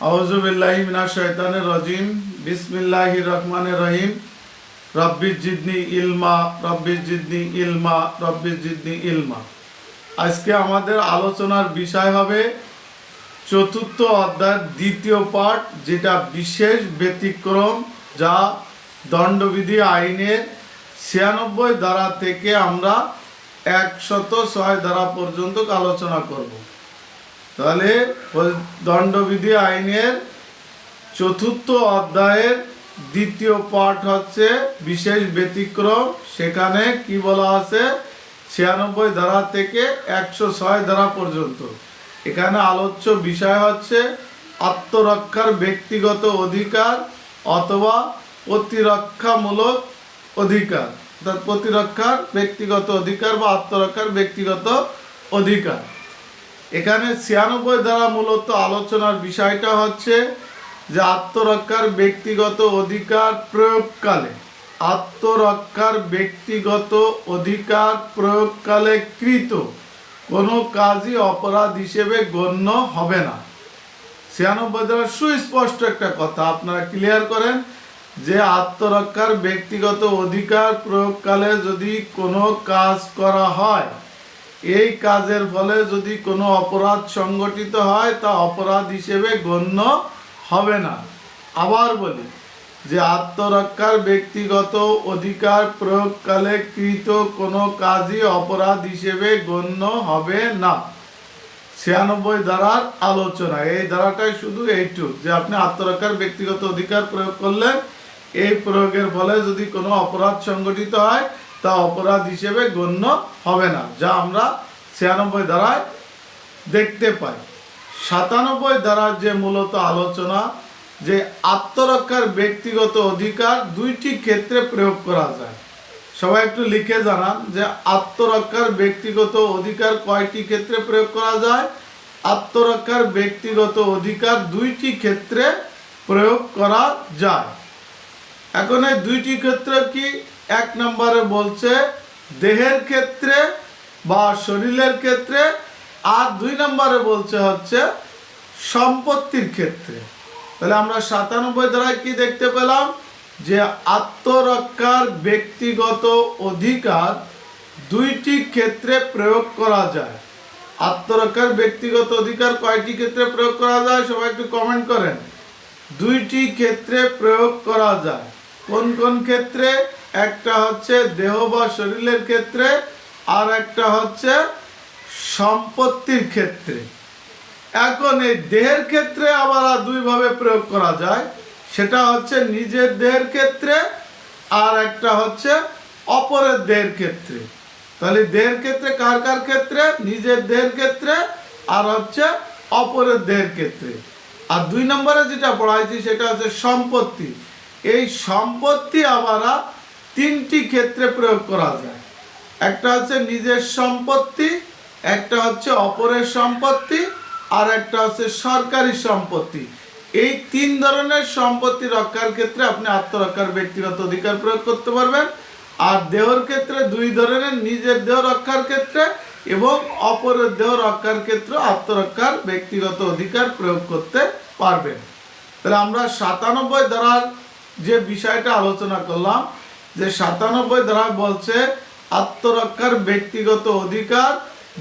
আউযুবিল্লাহি মিনাশ শাইতানির রাজিম। বিসমিল্লাহির রহমানির রহিম। রব্বিজ জিদনি ইলমা, রব্বিজ জিদনি ইলমা, রব্বিজ জিদনি ইলমা। আজকে আমাদের আলোচনার বিষয় হবে চতুর্থ অধ্যায়ের দ্বিতীয় পাঠ, যেটা বিশেষ ব্যতিক্রম, যা দণ্ডবিধি আইনের ৯৬ ধারা থেকে আমরা ১০৬ ধারা পর্যন্ত আলোচনা করব। তাহলে দণ্ডবিধি আইনের চতুর্থ অধ্যায়ের দ্বিতীয় পাঠ হচ্ছে বিশেষ ব্যতিক্রম। সেখানে কি বলা আছে? ৯৬ ধারা থেকে ১০৬ ধারা পর্যন্ত। এখানে আলোচ্য বিষয় হচ্ছে আত্মরক্ষার ব্যক্তিগত অধিকার অথবা প্রতিরক্ষামূলক অধিকার, অর্থাৎ প্রতিরক্ষার ব্যক্তিগত অধিকার বা আত্মরক্ষার ব্যক্তিগত অধিকার। এখানে ৯৬ ধারা মূলত আলোচনার বিষয়টা হচ্ছে যে আত্মরক্ষার ব্যক্তিগত অধিকার প্রয়োগকালে, আত্মরক্ষার ব্যক্তিগত অধিকার প্রয়োগকালে কৃত কোনো কাজই অপরাধ হিসেবে গণ্য হবে না। ৯৬ ধারা সুস্পষ্ট একটা কথা আপনারা ক্লিয়ার করেন যে আত্মরক্ষার ব্যক্তিগত অধিকার প্রয়োগকালে যদি কোনো কাজ করা হয়, এই কাজের ফলে যদি কোনো অপরাধ সংগঠিত হয় তা অপরাধ হিসেবে গণ্য হবে না। আবার বলি যে আত্মরক্ষার ব্যক্তিগত অধিকার প্রয়োগকালে কৃত কোনো কাজই অপরাধ হিসেবে গণ্য হবে না। ৯৬ ধারার আলোচনা, এই ধারাটাই শুধু এইটুক যে আপনি আত্মরক্ষার ব্যক্তিগত অধিকার প্রয়োগ করলেন, এই প্রয়োগের ফলে যদি কোনো অপরাধ সংগঠিত হয় তা অপরাধ হিসেবে গণ্য হবে না, যা আমরা ৯৬ ধারায় দেখতে পাই। ৯৭ ধারার যে মূলত আলোচনা যে আত্মরক্ষার ব্যক্তিগত অধিকার দুইটি ক্ষেত্রে প্রয়োগ করা যায়। সবাই একটু লিখে জানান যে আত্মরক্ষার ব্যক্তিগত অধিকার কয়টি ক্ষেত্রে প্রয়োগ করা যায়? আত্মরক্ষার ব্যক্তিগত অধিকার দুইটি ক্ষেত্রে প্রয়োগ করা যায়। এখন এই দুইটি ক্ষেত্র কি? এক নম্বরে বলছে দেহের ক্ষেত্রে বা শরীরের ক্ষেত্রে, আর ২ নম্বরে বলছে হচ্ছে সম্পত্তির ক্ষেত্রে। তাহলে আমরা ৯৭ ধারায় কি দেখতে পেলাম? যে আত্মরক্ষার ব্যক্তিগত অধিকার দুইটি ক্ষেত্রে প্রয়োগ করা যায়। আত্মরক্ষার ব্যক্তিগত অধিকার কয়টি ক্ষেত্রে প্রয়োগ করা যায়? সবাই একটু কমেন্ট করেন। দুইটি ক্ষেত্রে প্রয়োগ করা যায়। কোন কোন ক্ষেত্রে? একটা হচ্ছে দেহ বা শরীরের ক্ষেত্রে, আর একটা হচ্ছে সম্পত্তির ক্ষেত্রে। এখন এই দেহের ক্ষেত্রে আবার দুইভাবে প্রয়োগ করা যায়, সেটা হচ্ছে নিজের দেহের ক্ষেত্রে আর একটা হচ্ছে অপরের দেহের ক্ষেত্রে। তাহলে দেহের ক্ষেত্রে কার কার ক্ষেত্রে? নিজের দেহের ক্ষেত্রে আর হচ্ছে অপরের দেহের ক্ষেত্রে। আর ২ নম্বরে যেটা পড়াইছি সেটা হচ্ছে সম্পত্তি। এই সম্পত্তি আবার ৩টি ক্ষেত্রে প্রয়োগ করা যায়। একটা হচ্ছে নিজের সম্পত্তি, একটা হচ্ছে অপরের সম্পত্তি, আর একটা হচ্ছে সরকারি সম্পত্তি। এই ৩ ধরনের সম্পত্তি রক্ষার ক্ষেত্রে আপনি আত্মরক্ষার ব্যক্তিগত অধিকার প্রয়োগ করতে পারবেন। আর দেহের ক্ষেত্রে ২ ধরনের, নিজের দেহ রক্ষার ক্ষেত্রে এবং অপরের দেহ রক্ষার ক্ষেত্রে আত্মরক্ষার ব্যক্তিগত অধিকার প্রয়োগ করতে পারবেন। তাহলে আমরা ৯৭ ধারার যে বিষয়টা আলোচনা করলাম, যে ৯৭ ধারা বলছে আত্মরক্ষার ব্যক্তিগত অধিকার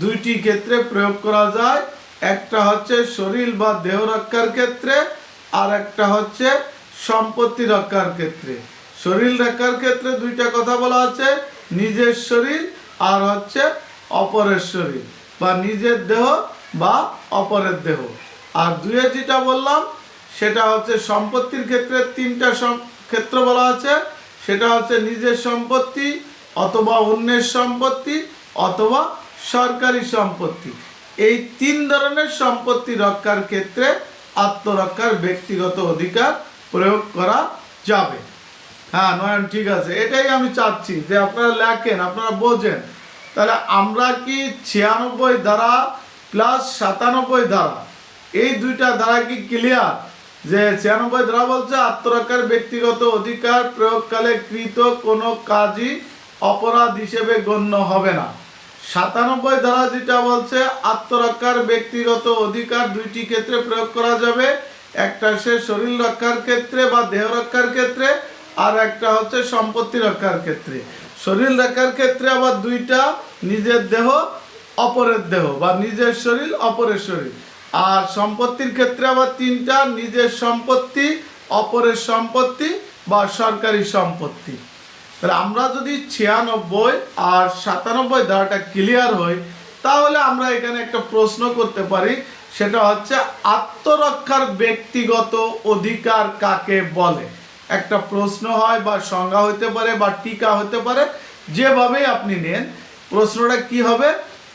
দুইটি ক্ষেত্রে প্রয়োগ করা যায়। একটা হচ্ছে শরীর বা দেহ রক্ষার ক্ষেত্রে, আর একটা হচ্ছে সম্পত্তি রক্ষার ক্ষেত্রে। শরীর রক্ষার ক্ষেত্রে দুইটা কথা বলা আছে, নিজের শরীর আর হচ্ছে অপরের শরীর, বা নিজের দেহ বা অপরের দেহ। আর ২ যেটা বললাম সেটা হচ্ছে সম্পত্তির ক্ষেত্রে ৩টা ক্ষেত্র বলা আছে, সেটা হচ্ছে নিজের সম্পত্তি অথবা অন্যের সম্পত্তি অথবা সরকারি সম্পত্তি। এই ৩ ধরনের সম্পত্তি রক্ষার ক্ষেত্রে আত্মরক্ষার ব্যক্তিগত অধিকার প্রয়োগ করা যাবে। হ্যাঁ নয়ন, ঠিক আছে, এটাই আমি চাচ্ছি যে আপনারা লেখেন, আপনারা বোঝেন। তাহলে আমরা কি ৯৬ ধারা প্লাস ৯৭ ধারা, এই দুইটা ধারা কি ক্লিয়ার? যে ৯৬ ধারা বলছে আত্মরক্ষার ব্যক্তিগত অধিকার প্রয়োগকালে কৃত কোনো কাজই অপরাধ হিসেবে গণ্য হবে না। ৯৭ ধারা যেটা বলছে আত্মরক্ষার ব্যক্তিগত অধিকার দুইটি ক্ষেত্রে প্রয়োগ করা যাবে। একটা সে শরীর রক্ষার ক্ষেত্রে বা দেহ রক্ষার ক্ষেত্রে, আর একটা হচ্ছে সম্পত্তি রক্ষার ক্ষেত্রে। শরীর রক্ষার ক্ষেত্রে আবার দুইটা, নিজের দেহ অপরের দেহ বা নিজের শরীর অপরের শরীর। আর সম্পত্তির ক্ষেত্রে আবার তিনটা, নিজের সম্পত্তি, অপরের সম্পত্তি বা সরকারি সম্পত্তি। তাহলে আমরা যদি 96 আর 97 ধারাটা ক্লিয়ার হই, তাহলে আমরা এখানে একটা প্রশ্ন করতে পারি, সেটা হচ্ছে আত্মরক্ষার ব্যক্তিগত অধিকার কাকে বলে। একটা প্রশ্ন হয় বা সংজ্ঞা হতে পারে বা টিকা হতে পারে, যেভাবেই আপনি নেন। প্রশ্নটা কি হবে,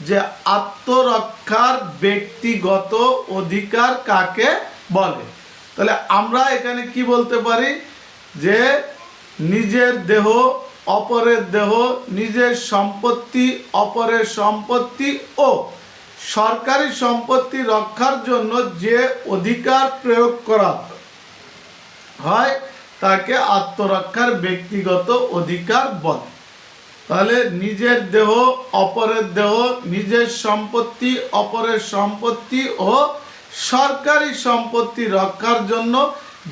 যে আত্মরক্ষার ব্যক্তিগত অধিকার কাকে বলে। তাহলে আমরা এখানে কি বলতে পারি, যে নিজের দেহ অপরের দেহ, নিজের সম্পত্তি অপরের সম্পত্তি ও সরকারি সম্পত্তি রক্ষার জন্য যে অধিকার প্রয়োগ করা হয় তাকে আত্মরক্ষার ব্যক্তিগত অধিকার বলে। তাহলে নিজের দেহ অপরের দেহ, নিজের সম্পত্তি অপরের সম্পত্তি ও সরকারি সম্পত্তি রক্ষার জন্য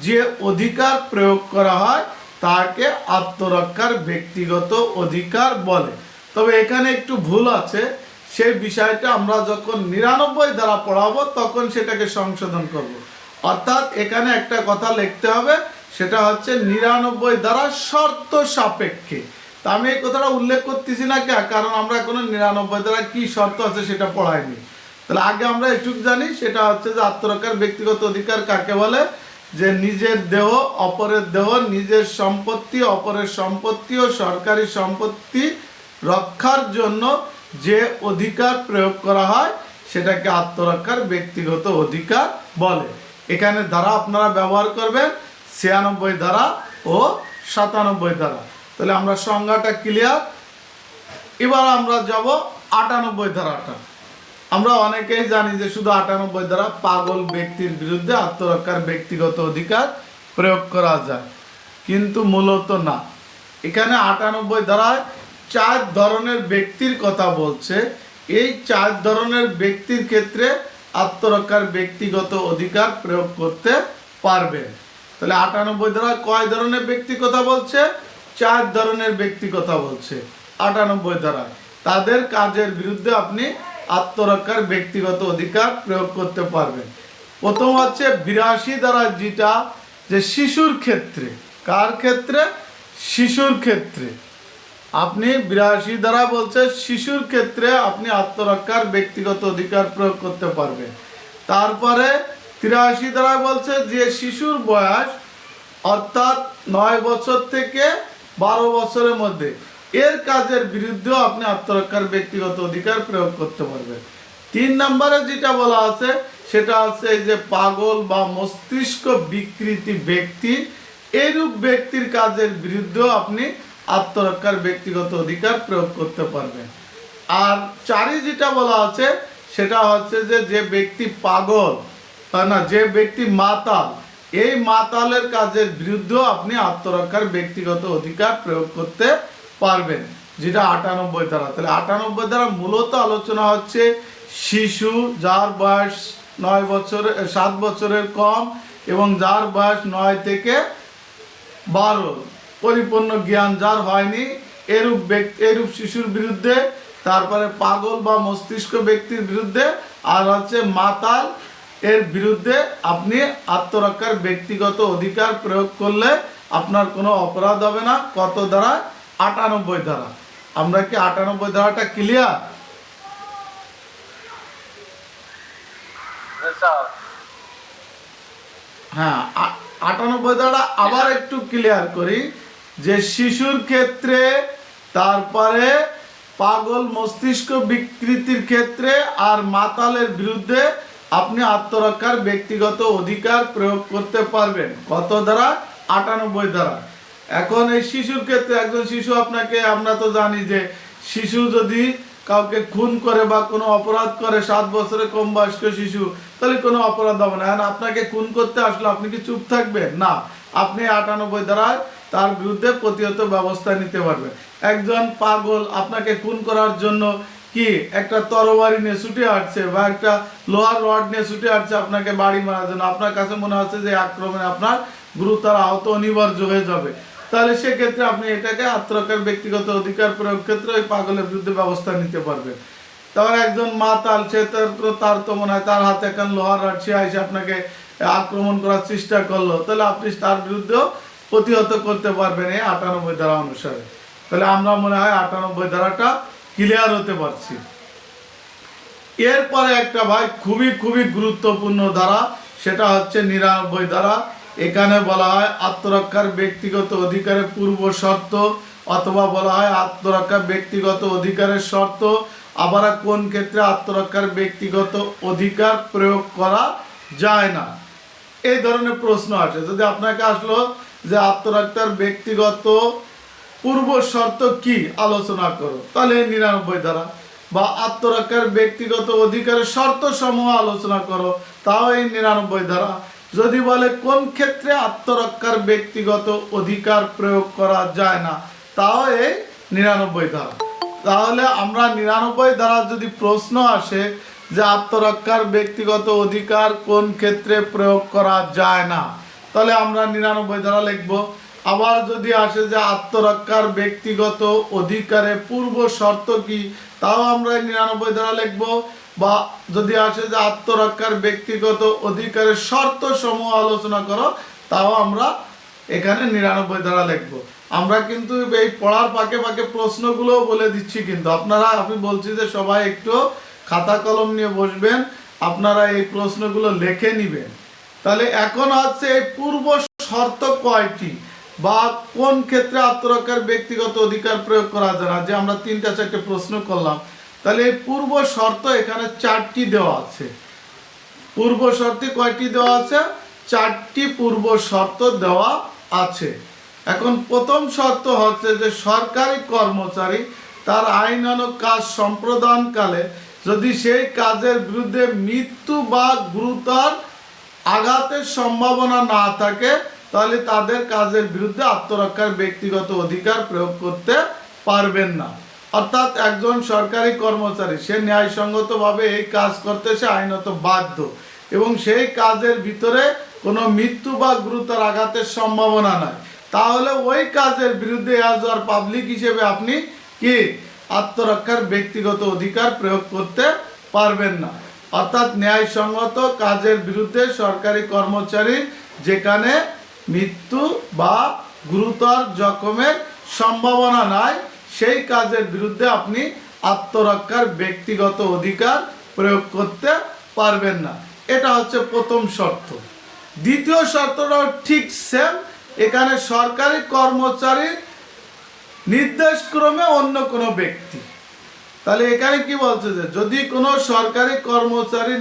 যে অধিকার প্রয়োগ করা হয় তাকে আত্মরক্ষার ব্যক্তিগত অধিকার বলে। তবে এখানে একটু ভুল আছে, সেই বিষয়টা আমরা যখন 99 ধারা পড়াবো তখন সেটাকে সংশোধন করব। অর্থাৎ এখানে একটা কথা লিখতে হবে, সেটা হচ্ছে 99 ধারা শর্ত সাপেক্ষে। তা আমি এই কথাটা উল্লেখ করতেছি না কে, কারণ আমরা এখনো 99 ধারা কি শর্ত আছে সেটা পড়াইনি। তাহলে আগে আমরা এটুকু জানি, সেটা হচ্ছে যে আত্মরক্ষার ব্যক্তিগত অধিকার কাকে বলে, যে নিজের দেহ অপরের দেহ, নিজের সম্পত্তি অপরের সম্পত্তি ও সরকারি সম্পত্তি রক্ষার জন্য যে অধিকার প্রয়োগ করা হয় সেটাকে আত্মরক্ষার ব্যক্তিগত অধিকার বলে। এখানে ধারা আপনারা ব্যবহার করবেন 96 ধারা ও 97 ধারা। তাহলে আমরা সংজ্ঞাটা ক্লিয়ার। এবার আমরা যাব 98 ধারাটা। আমরা অনেকেই জানি যে শুধু 98 ধারা পাগল ব্যক্তির বিরুদ্ধে আত্মরক্ষার ব্যক্তিগত অধিকার প্রয়োগ করা যায়, কিন্তু মূলত না। এখানে 98 ধারায় 4 ধরনের ব্যক্তির কথা বলছে। এই 4 ধরনের ব্যক্তির ক্ষেত্রে আত্মরক্ষার ব্যক্তিগত অধিকার প্রয়োগ করতে পারবেন। তাহলে 98 ধারায় কয় ধরনের ব্যক্তি কথা বলছে? 4 ধরনের ব্যক্তি কথা বলছে 98 ধারায়। তাদের কাজের বিরুদ্ধে আপনি আত্মরক্ষার ব্যক্তিগত অধিকার প্রয়োগ করতে পারবেন। প্রথম হচ্ছে 82 ধারা, যেটা যে শিশুর ক্ষেত্রে। কার ক্ষেত্রে? শিশুর ক্ষেত্রে। আপনি 82 ধারা বলছে শিশুর ক্ষেত্রে আপনি আত্মরক্ষার ব্যক্তিগত অধিকার প্রয়োগ করতে পারবেন। তারপরে 83 ধারা বলছে যে শিশুর বয়স অর্থাৎ 9 বছর থেকে 12 বছরের মধ্যে, এর কাজের বিরুদ্ধেও আপনি আত্মরক্ষার ব্যক্তিগত অধিকার প্রয়োগ করতে পারবেন। 3 নম্বরে যেটা বলা আছে সেটা হচ্ছে এই যে পাগল বা মস্তিষ্ক বিকৃতি ব্যক্তি, এইরূপ ব্যক্তির কাজের বিরুদ্ধেও আপনি আত্মরক্ষার ব্যক্তিগত অধিকার প্রয়োগ করতে পারবেন। আর 4 যেটা বলা আছে সেটা হচ্ছে যে ব্যক্তি পাগল না, যে ব্যক্তি মাতাল, এই মাতালের কাজের বিরুদ্ধেও আপনি আত্মরক্ষার ব্যক্তিগত অধিকার প্রয়োগ করতে পারবেন, যেটা 98 ধারা। তাহলে 98 ধারা মূলত আলোচনা হচ্ছে শিশু যার বয়স 9 বছরের 7 বছরের কম এবং যার বয়স 9 থেকে 12, পরিপূর্ণ জ্ঞান যার হয়নি, এরূপ শিশুর বিরুদ্ধে। তারপরে পাগল বা মস্তিষ্ক ব্যক্তির বিরুদ্ধে, আর হচ্ছে মাতাল, এর বিরুদ্ধে আপনি আত্মরক্ষার ব্যক্তিগত অধিকার প্রয়োগ করলে আপনার কোনো অপরাধ হবে না। কত ধারা? 98 ধারা। আমরা কি 98 ধারাটা ক্লিয়ার? হ্যাঁ, 98 ধারা আবার একটু ক্লিয়ার করি, যে শিশুর ক্ষেত্রে, তারপরে পাগল মস্তিষ্ক বিকৃতির ক্ষেত্রে আর মাতালের বিরুদ্ধে আপনি আত্মরক্ষার ব্যক্তিগত অধিকার প্রয়োগ করতে পারবেন। কত ধারা? 98 ধারা। এখন এই শিশুর ক্ষেত্রে, একজন শিশু আপনাকে, আমরা তো জানি যে শিশু যদি কাউকে খুন করে বা কোনো অপরাধ করে, 7 বছরের কম বয়স্ক শিশু, তাহলে কোনো অপরাধ হবে না। এখন আপনাকে খুন করতে আসলে আপনি কি চুপ থাকবেন? না, আপনি 98 ধারায় তার বিরুদ্ধে প্রতিহত ব্যবস্থা নিতে পারবেন। একজন পাগল আপনাকে খুন করার জন্য কি একটা তরবারি নিয়ে ছুটে আসছে বা একটা লোহার রড নিয়ে ছুটে আসছে আপনাকে বাড়ি মারার জন্য, আপনার কাছে মনে হচ্ছে যে আক্রমণে আপনার গুরুতর আহত অনিবার্য হয়ে যাবে, তাহলে সেক্ষেত্রে আপনি এটাকে আত্মরক্ষার ব্যক্তিগত অধিকার প্রয়োগ ক্ষেত্রে ওই পাগলের বিরুদ্ধে ব্যবস্থা নিতে পারবেন। তারপর একজন মাতাল, সে তার তো মনে হয় তার হাতে এখন লোহার রড, সে এসে আপনাকে আক্রমণ করার চেষ্টা করলো, তাহলে আপনি তার বিরুদ্ধেও প্রতিহত করতে পারবেন এই ৯৮ ধারা অনুসারে। তাহলে আমরা মনে হয় ৯৮ ধারাটা ক্লিয়ার হতে পারছি। এরপরে একটা ভাই খুবই খুবই গুরুত্বপূর্ণ ধারা, সেটা হচ্ছে ৯৯ ধারা। এখানে বলা হয় আত্মরক্ষার ব্যক্তিগত অধিকারের পূর্ব শর্ত, অথবা বলা হয় আত্মরক্ষার ব্যক্তিগত অধিকারের শর্ত, আবার কোন ক্ষেত্রে আত্মরক্ষার ব্যক্তিগত অধিকার প্রয়োগ করা যায় না। এই ধরনের প্রশ্ন আসে। যদি আপনাকে আসলো যে আত্মরক্ষার ব্যক্তিগত পূর্ব শর্ত কি আলোচনা করো, তাহলে ৯৯ ধারা। বা আত্মরক্ষার ব্যক্তিগত অধিকারের শর্ত সমূহ আলোচনা করো, তাও এই ৯৯ ধারা। যদি বলে কোন ক্ষেত্রে আত্মরক্ষার ব্যক্তিগত অধিকার প্রয়োগ করা যায় না, তাও এই ৯৯ ধারা। তাহলে আমরা ৯৯ ধারা যদি প্রশ্ন আসে যে আত্মরক্ষার ব্যক্তিগত অধিকার কোন ক্ষেত্রে প্রয়োগ করা যায় না, তাহলে আমরা ৯৯ ধারা লিখব। আবার যদি আসে যে আত্মরক্ষার ব্যক্তিগত অধিকারের পূর্ব শর্ত কি, তাও আমরা ৯৯ ধারা লিখব। বা যদি আসে যে আত্মরক্ষার ব্যক্তিগত অধিকারের শর্ত সমূহ আলোচনা করো, তাও আমরা এখানে ৯৯ ধারা লিখব। আমরা কিন্তু এই পড়ার পাকে পাকে প্রশ্নগুলোও বলে দিচ্ছি, কিন্তু আপনারা, আমি বলছি যে সবাই একটু খাতা কলম নিয়ে বসবেন, আপনারা এই প্রশ্নগুলো লিখে নেবেন। তাহলে এখন হচ্ছে এই পূর্ব শর্ত কয়টি, বা কোন ক্ষেত্রে আত্মরক্ষার ব্যক্তিগত অধিকার প্রয়োগ করা যায় না, যে আমরা ৩-৪টে প্রশ্ন করলাম, তাহলে এই পূর্ব শর্ত এখানে ৪টি দেওয়া আছে। পূর্ব শর্তে কয়টি দেওয়া আছে? ৪টি পূর্ব শর্ত দেওয়া আছে। এখন প্রথম শর্ত হচ্ছে যে সরকারি কর্মচারী তার আইনানুগ কাজ সম্পাদনকালে যদি সেই কাজের বিরুদ্ধে মৃত্যু বা গুরুতর আঘাতের সম্ভাবনা না থাকে, তাহলে তাদের কাজের বিরুদ্ধে আত্মরক্ষার ব্যক্তিগত অধিকার প্রয়োগ করতে পারবেন না। অর্থাৎ একজন সরকারি কর্মচারী সে ন্যায়সঙ্গতভাবে এই কাজ করতে সে আইনত বাধ্য, এবং সেই কাজের ভিতরে কোনো মৃত্যু বা গুরুতর আঘাতের সম্ভাবনা নাই, তাহলে ওই কাজের বিরুদ্ধে অ্যাজ আর পাবলিক হিসেবে আপনি কি আত্মরক্ষার ব্যক্তিগত অধিকার প্রয়োগ করতে পারবেন না। অর্থাৎ ন্যায়সঙ্গত কাজের বিরুদ্ধে সরকারি কর্মচারী যেখানে মৃত্যু বা গুরুতর জখমের সম্ভাবনা নাই, সেই কাজের বিরুদ্ধে আপনি আত্মরক্ষার ব্যক্তিগত অধিকার প্রয়োগ করতে পারবেন না। এটা হচ্ছে প্রথম শর্ত। দ্বিতীয় শর্তটাও ঠিক সেম, এখানে সরকারি কর্মচারীর নির্দেশক্রমে অন্য কোনো ব্যক্তি। তাহলে এখানে কি বলছে যে যদি কোনো সরকারি কর্মচারী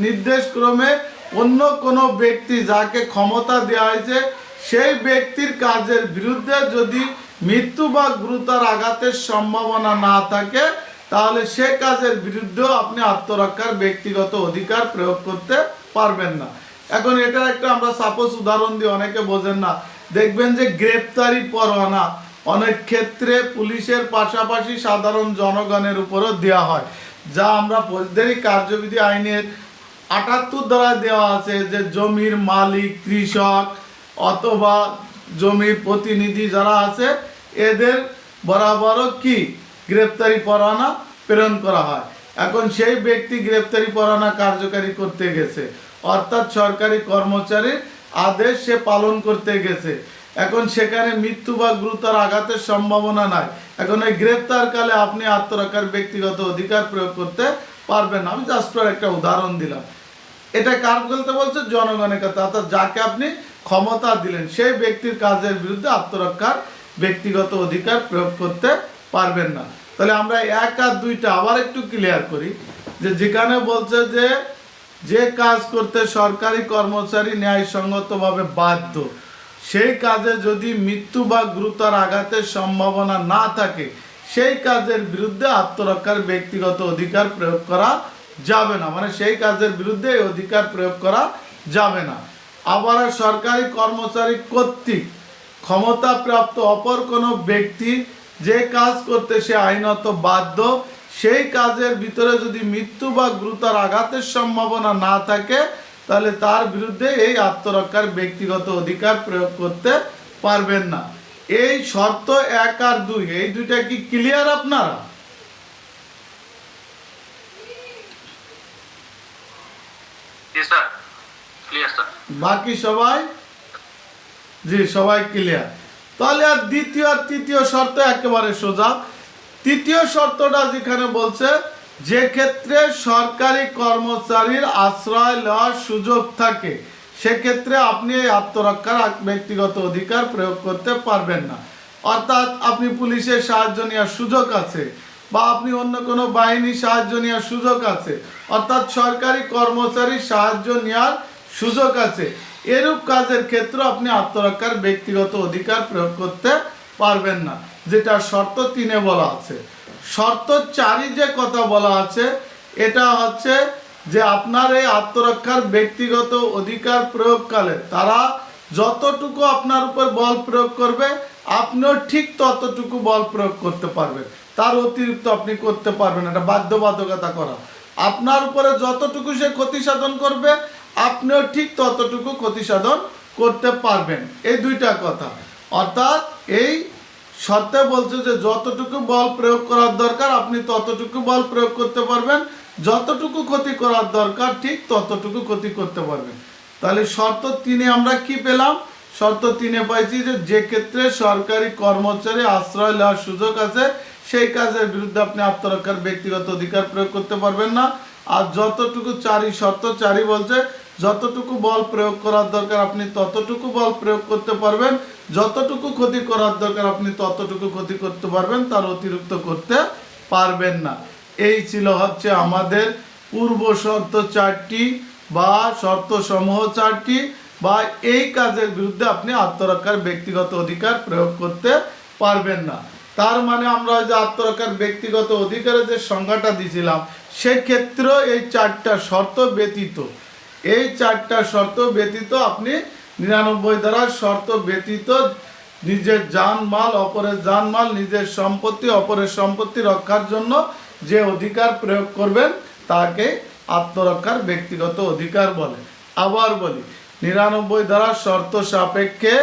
নির্দেশক্রমে অন্য কোনো ব্যক্তি যাকে ক্ষমতা দেওয়া হয়েছে সেই ব্যক্তির কাজের বিরুদ্ধে যদি মৃত্যু বা গুরুতর আঘাতের সম্ভাবনা না থাকে, তাহলে সে কাজের বিরুদ্ধেও আপনি আত্মরক্ষার ব্যক্তিগত অধিকার প্রয়োগ করতে পারবেন না। এখন এটার একটা আমরা সাপোজ উদাহরণ দিই, অনেকে বোঝেন না। দেখবেন যে গ্রেপ্তারি পরোয়ানা অনেক ক্ষেত্রে পুলিশের পাশাপাশি সাধারণ জনগণের উপরও দেওয়া হয়, যা আমরা ফৌজদারি কার্যবিধি আইনের ৭৮ দ্বারা দেওয়া আছে যে জমির মালিক, কৃষক অথবা জমির প্রতিনিধি যারা আছে এদের বরাবরও কি গ্রেপ্তারি পরোয়ানা প্রেরণ করা হয়। এখন সেই ব্যক্তি গ্রেপ্তারি পরোয়ানা কার্যকারী করতে গেছে, অর্থাৎ সরকারি কর্মচারীর আদেশ সে পালন করতে গেছে, এখন সেখানে মৃত্যু বা গুরুতর আঘাতের সম্ভাবনা নাই, এখন এই গ্রেপ্তারকালে আপনি আত্মরক্ষার ব্যক্তিগত অধিকার প্রয়োগ করতে পারবেন না। আমি জাস্ট একটা উদাহরণ দিলাম। এটা কার বলতে বলছে? জনগণের কথা, অর্থাৎ যাকে আপনি ক্ষমতা দিলেন সেই ব্যক্তির কাজের বিরুদ্ধে আত্মরক্ষার ব্যক্তিগত অধিকার প্রয়োগ করতে পারবেন না। তাহলে আমরা ১ আর ২টা আবার একটু ক্লিয়ার করি, যে যেখানে বলছে যে কাজ করতে সরকারি কর্মচারী ন্যায়সঙ্গতভাবে বাধ্য, সেই কাজে যদি মৃত্যু বা গুরুতর আঘাতের সম্ভাবনা না থাকে, সেই কাজের বিরুদ্ধে আত্মরক্ষার ব্যক্তিগত অধিকার প্রয়োগ করা যাবে না, মানে সেই কাজের বিরুদ্ধে এই অধিকার প্রয়োগ করা যাবে না। আবার সরকারি কর্মচারী কর্তৃক ক্ষমতাপ্রাপ্ত অপর কোনো ব্যক্তি যে কাজ করতে সে আইনত বাধ্য, সেই কাজের ভিতরে যদি মৃত্যু বা গুরুতর আঘাতের সম্ভাবনা না থাকে, তাহলে তার বিরুদ্ধে এই আত্মরক্ষার ব্যক্তিগত অধিকার প্রয়োগ করতে পারবেন না। এই শর্ত 1 আর 2, এই দুইটা কি ক্লিয়ার আপনারা? বাকি সবাই? জি, সবাই ক্লিয়ার। তাহলে আর দ্বিতীয় আর তৃতীয় শর্ত একেবারে সোজা। তৃতীয় শর্তটা যেখানে বলছে, যে ক্ষেত্রে সরকারি কর্মচারীর আশ্রয় নেওয়ার সুযোগ থাকে, সেক্ষেত্রে আপনি এই আত্মরক্ষার ব্যক্তিগত অধিকার প্রয়োগ করতে পারবেন না। অর্থাৎ আপনি পুলিশের সাহায্য নেওয়ার সুযোগ আছে, বা আপনি অন্য কোনো বাহিনীর সাহায্য নেওয়ার সুযোগ আছে, অর্থাৎ সরকারি কর্মচারীর সাহায্য নেওয়ার সুযোগ আছে, এরূপ কাজের ক্ষেত্রে আপনি আত্মরক্ষার ব্যক্তিগত অধিকার প্রয়োগ করতে পারবেন না, যেটা শর্ত 3-এ বলা আছে। শর্ত 4-ই যে কথা বলা আছে, এটা হচ্ছে যে আপনার এই আত্মরক্ষার ব্যক্তিগত অধিকার প্রয়োগকালে তারা যতটুকু আপনার উপর বল প্রয়োগ করবে, আপনিও ঠিক ততটুকু বল প্রয়োগ করতে পারবেন, তার অতিরিক্ত আপনি করতে পারবেন। এটা বাধ্যবাধকতা করা। আপনার উপরে যতটুকু সে ক্ষতি সাধন করবে, আপনিও ঠিক ততটুকু ক্ষতি সাধন করতে পারবেন। এই দুইটা কথা। অর্থাৎ এই শর্তে বলছে যে যতটুকু বল প্রয়োগ করার দরকার আপনি ততটুকু বল প্রয়োগ করতে পারবেন, যতটুকু ক্ষতি করার দরকার ঠিক ততটুকু ক্ষতি করতে পারবেন। তাহলে শর্ত 3-এ আমরা কি পেলাম? শর্ত 3-এ পাইছি যে ক্ষেত্রে সরকারি কর্মচারী আশ্রয় নেওয়ার সুযোগ আছে, সেই কাজের বিরুদ্ধে আপনি আত্মরক্ষার ব্যক্তিগত অধিকার প্রয়োগ করতে পারবেন না। আর যতটুকু 4-ই শর্ত 4-ই বলছে যতটুকু বল প্রয়োগ করার দরকার আপনি ততটুকু বল প্রয়োগ করতে পারবেন, যতটুকু ক্ষতি করার দরকার আপনি ততটুকু ক্ষতি করতে পারবেন, তার অতিরিক্ত করতে পারবেন না। এই ছিল হচ্ছে আমাদের পূর্ব শর্ত 4টি বা শর্ত সমূহ 4টি, বা এই কাজের বিরুদ্ধে আপনি আত্মরক্ষার ব্যক্তিগত অধিকার প্রয়োগ করতে পারবেন না। তার মানে আমরা যে আত্মরক্ষার ব্যক্তিগত অধিকারের যে সংজ্ঞাটা দিয়েছিলাম, সেক্ষেত্রেও এই 4টা শর্ত ব্যতীত, এই 4টা শর্ত ব্যতীত আপনি 99 ধারার শর্ত ব্যতীত নিজের জানমাল, অপরের জানমাল, নিজের সম্পত্তি, অপরের সম্পত্তি রক্ষার জন্য যে অধিকার প্রয়োগ করবেন তাকে আত্মরক্ষার ব্যক্তিগত অধিকার বলে। আবার বলি, 99 ধারার শর্ত সাপেক্ষে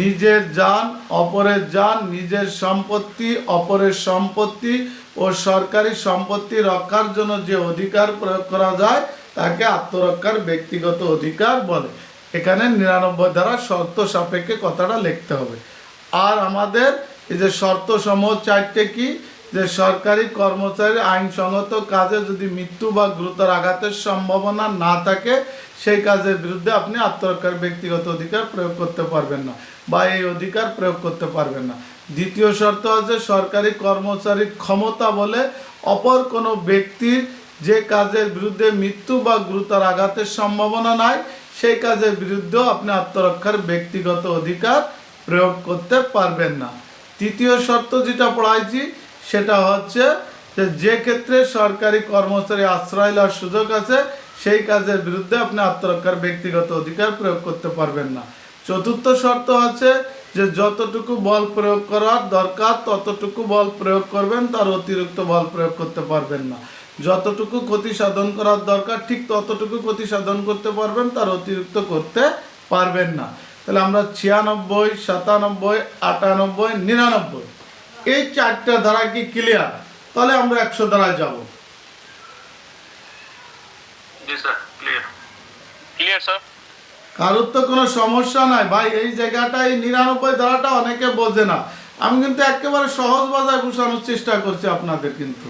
নিজের জান, অপরের জান, নিজের সম্পত্তি, অপরের সম্পত্তি ও সরকারি সম্পত্তি রক্ষার জন্য যে অধিকার প্রয়োগ করা যায় তাকে আত্মরক্ষার ব্যক্তিগত অধিকার বলে। এখানে 99 ধারার শর্ত সাপেক্ষে কথাটা লিখতে হবে। আর আমাদের এই যে শর্ত সমূহ 4টে কি, যে সরকারি কর্মচারীর আইনসঙ্গত কাজে যদি মৃত্যু বা গুরুতর আঘাতের সম্ভাবনা না থাকে, সেই কাজের বিরুদ্ধে আপনি আত্মরক্ষার ব্যক্তিগত অধিকার প্রয়োগ করতে পারবেন না, বা এই অধিকার প্রয়োগ করতে পারবেন না। দ্বিতীয় শর্ত হচ্ছে সরকারি কর্মচারীর ক্ষমতা বলে অপর কোনো ব্যক্তির যে কাজের বিরুদ্ধে মৃত্যু বা গুরুতর আঘাতের সম্ভাবনা নাই, সেই কাজের বিরুদ্ধেও আপনি আত্মরক্ষার ব্যক্তিগত অধিকার প্রয়োগ করতে পারবেন না। তৃতীয় শর্ত যেটা পড়াইছি সেটা হচ্ছে যে ক্ষেত্রে সরকারি কর্মচারী আশ্রয় নেওয়ার সুযোগ আছে, সেই কাজের বিরুদ্ধে আপনি আত্মরক্ষার ব্যক্তিগত অধিকার প্রয়োগ করতে পারবেন না। চতুর্থ শর্ত হচ্ছে যে যতটুকু বল প্রয়োগ করার দরকার ততটুকু বল প্রয়োগ করবেন, তার অতিরিক্ত বল প্রয়োগ করতে পারবেন না। যতটুকু ক্ষতি সাধন করার দরকার ঠিক ততটুকু ক্ষতি সাধন করতে পারবেন, তার অতিরিক্ত করতে পারবেন না। তাহলে আমরা 96, 97, 98, 99 এই 4টা ধারা কি ক্লিয়ার? তাহলে আমরা 100 ধারায় যাব। জি স্যার, ক্লিয়ার। Clear sir. কারোর তো কোনো সমস্যা নাই ভাই। এই জায়গাটা, এই 99 ধারাটা অনেকে বোঝে না। আমি কিন্তু একেবারে সহজ ভাষায় বোঝানোর চেষ্টা করছি আপনাদের। কিন্তু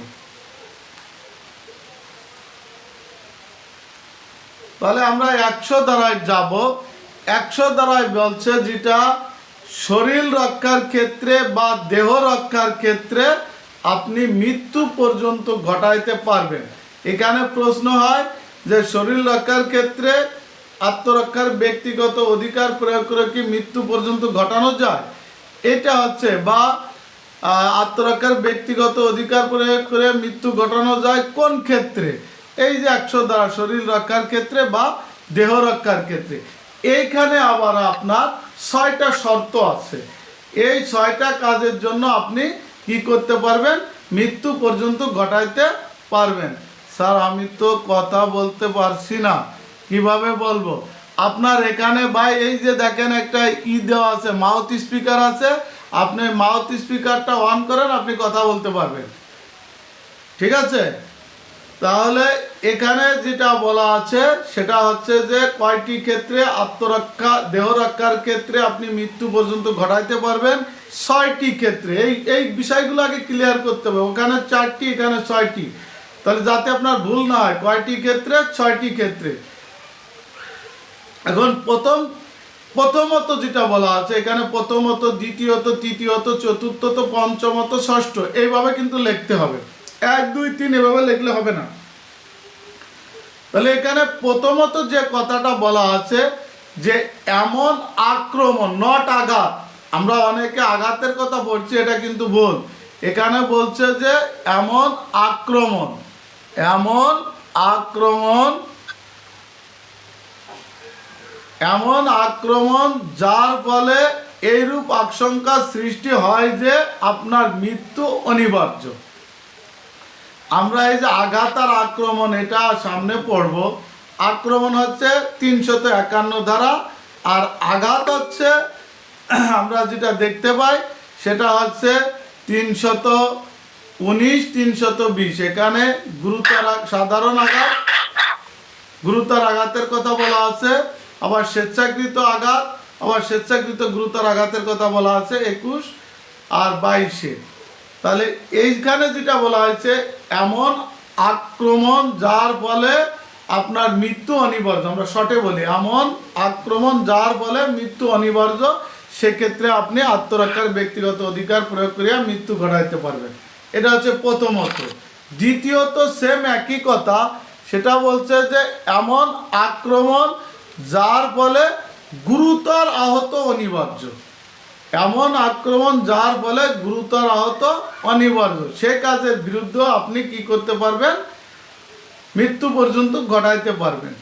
তাহলে আমরা 100 ধারায় যাব। 100 ধারায় বলছে যেটা শরীর রক্ষার ক্ষেত্রে বা দেহ রক্ষার ক্ষেত্রে আপনি মৃত্যু পর্যন্ত ঘটাইতে পারবেন। এখানে প্রশ্ন হয় যে শরীর রক্ষার ক্ষেত্রে আত্মরক্ষার ব্যক্তিগত অধিকার প্রয়োগ করে কি মৃত্যু পর্যন্ত ঘটানো যায়? এটা হচ্ছে বা আত্মরক্ষার ব্যক্তিগত অধিকার প্রয়োগ করে মৃত্যু ঘটানো যায় কোন ক্ষেত্রে? এই যে 100 ধারা শরীর রক্ষার ক্ষেত্রে বা দেহ রক্ষার ক্ষেত্রে। এইখানে আবার আপনার 6টা শর্ত আছে। এই 6টা কাজের জন্য আপনি কি করতে পারবেন? মৃত্যু পর্যন্ত ঘটাইতে পারবেন। স্যার আমি তো কথা বলতে পারছি না, কিভাবে বলবো? আপনার এখানে ভাই এই যে দেখেন একটা দেওয়া আছে, মাউথ স্পিকার আছে, আপনি মাউথ স্পিকারটা অন করেন, আপনি কথা বলতে পারবেন। ঠিক আছে, তাহলে এখানে যেটা বলা আছে সেটা হচ্ছে যে কয়টি ক্ষেত্রে আত্মরক্ষা দেহ রক্ষার ক্ষেত্রে আপনি মৃত্যু পর্যন্ত ঘটাইতে পারবেন? 6টি ক্ষেত্রে। এই বিষয়গুলো আগে ক্লিয়ার করতে হবে। ওখানে 4টি, এখানে 6টি, তাহলে যাতে আপনার ভুল না হয়। কয়টি ক্ষেত্রে? 6টি ক্ষেত্রে। এখন প্রথমত যেটা বলা আছে এখানে, প্রথমত, দ্বিতীয়ত, তৃতীয়ত, চতুর্থত, পঞ্চমত, ষষ্ঠ, এইভাবে কিন্তু লিখতে হবে। 1 2 3 এভাবে লিখলে হবে না। তাহলে এখানে প্রথমত যে কথাটা বলা আছে যে এমন আক্রমণ, নট আঘাত। আমরা অনেকে আঘাতের কথা বলছি, এটা কিন্তু ভুল। এখানে বলছে যে এমন আক্রমণ, এমন আক্রমণ, এমন আক্রমণ যার ফলে এইরূপ আশঙ্কা সৃষ্টি হয় যে আপনার মৃত্যু অনিবার্য। আমরা এই যে আঘাত আর আক্রমণ, এটা সামনে পড়ব। আক্রমণ হচ্ছে 351 ধারা, আর আঘাত হচ্ছে আমরা যেটা দেখতে পাই সেটা হচ্ছে 319 320। এখানে গুরুতর সাধারণ আঘাত, গুরুতর আঘাতের কথা বলা আছে, আবার স্বেচ্ছাকৃত আঘাত, আবার স্বেচ্ছাকৃত গুরুতর আঘাতের কথা বলা আছে 21 আর 22-এ। তাহলে এইখানে যেটা বলা হয়েছে এমন আক্রমণ যার ফলে আপনার মৃত্যু অনিবার্য, আমরা শর্টে বলি এমন আক্রমণ যার ফলে মৃত্যু অনিবার্য, সেক্ষেত্রে আপনি আত্মরক্ষার ব্যক্তিগত অধিকার প্রয়োগ করিয়া মৃত্যু ঘটাইতে পারবেন। এটা হচ্ছে প্রথমত। দ্বিতীয়ত সেম একই কথা, সেটা বলছে যে এমন আক্রমণ যার ফলে গুরুতর আহত অনিবার্য। এমন আক্রমণ যার ফলে গুরুতর আহত অনিবার্য, সে কাজের বিরুদ্ধে আপনি কি করতে পারবেন? মৃত্যু পর্যন্ত ঘটাইতে পারবেন।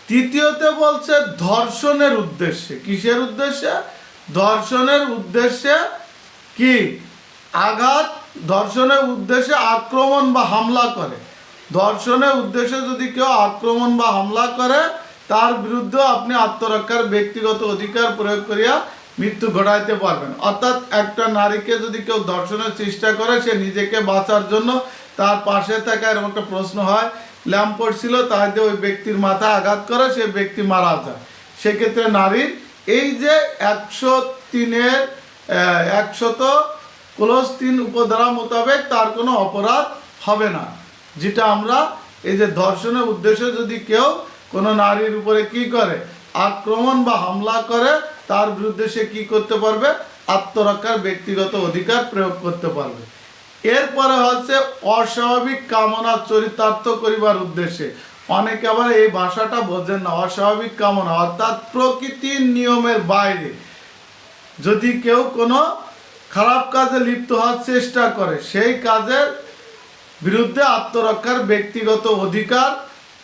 তৃতীয়তে বলছে ধর্ষণের উদ্দেশ্যে। কিসের উদ্দেশ্যে? ধর্ষণের উদ্দেশ্যে কি আঘাত, ধর্ষণের উদ্দেশ্যে আক্রমণ বা হামলা করে। ধর্ষণের উদ্দেশ্যে যদি কেউ আক্রমণ বা হামলা করে, তার বিরুদ্ধে আপনি আত্মরক্ষার ব্যক্তিগত অধিকার প্রয়োগ করিয়া মৃত্যু ঘটাইতে পারবেন। অর্থাৎ একটা নারীকে যদি কেউ ধর্ষণের চেষ্টা করে, সে নিজেকে বাঁচার জন্য তার পাশে থাকা, এরকম একটা প্রশ্ন হয়, ল্যাম্প পড়ছিল, তাতে ওই ব্যক্তির মাথায় আঘাত করে, সে ব্যক্তি মারা যায়। সেক্ষেত্রে নারীর এই যে 103-এর 103 উপধারা মোতাবেক তার কোনো অপরাধ হবে না। যেটা আমরা এই যে ধর্ষণের উদ্দেশ্যে যদি কেউ কোনো নারীর উপরে কি করে, আক্রমণ বা হামলা করে, তার বিরুদ্ধে সে কি করতে পারবে? আত্মরক্ষার ব্যক্তিগত অধিকার প্রয়োগ করতে পারবে। এরপরে হচ্ছে অস্বাভাবিক কামনা চরিতার্থ করিবার উদ্দেশ্যে। অনেকে আবার এই ভাষাটা বোঝেন না। অস্বাভাবিক কামনা অর্থাৎ প্রকৃতির নিয়মের বাইরে যদি কেউ কোনো খারাপ কাজে লিপ্ত হওয়ার চেষ্টা করে, সেই কাজের বিরুদ্ধে আত্মরক্ষার ব্যক্তিগত অধিকার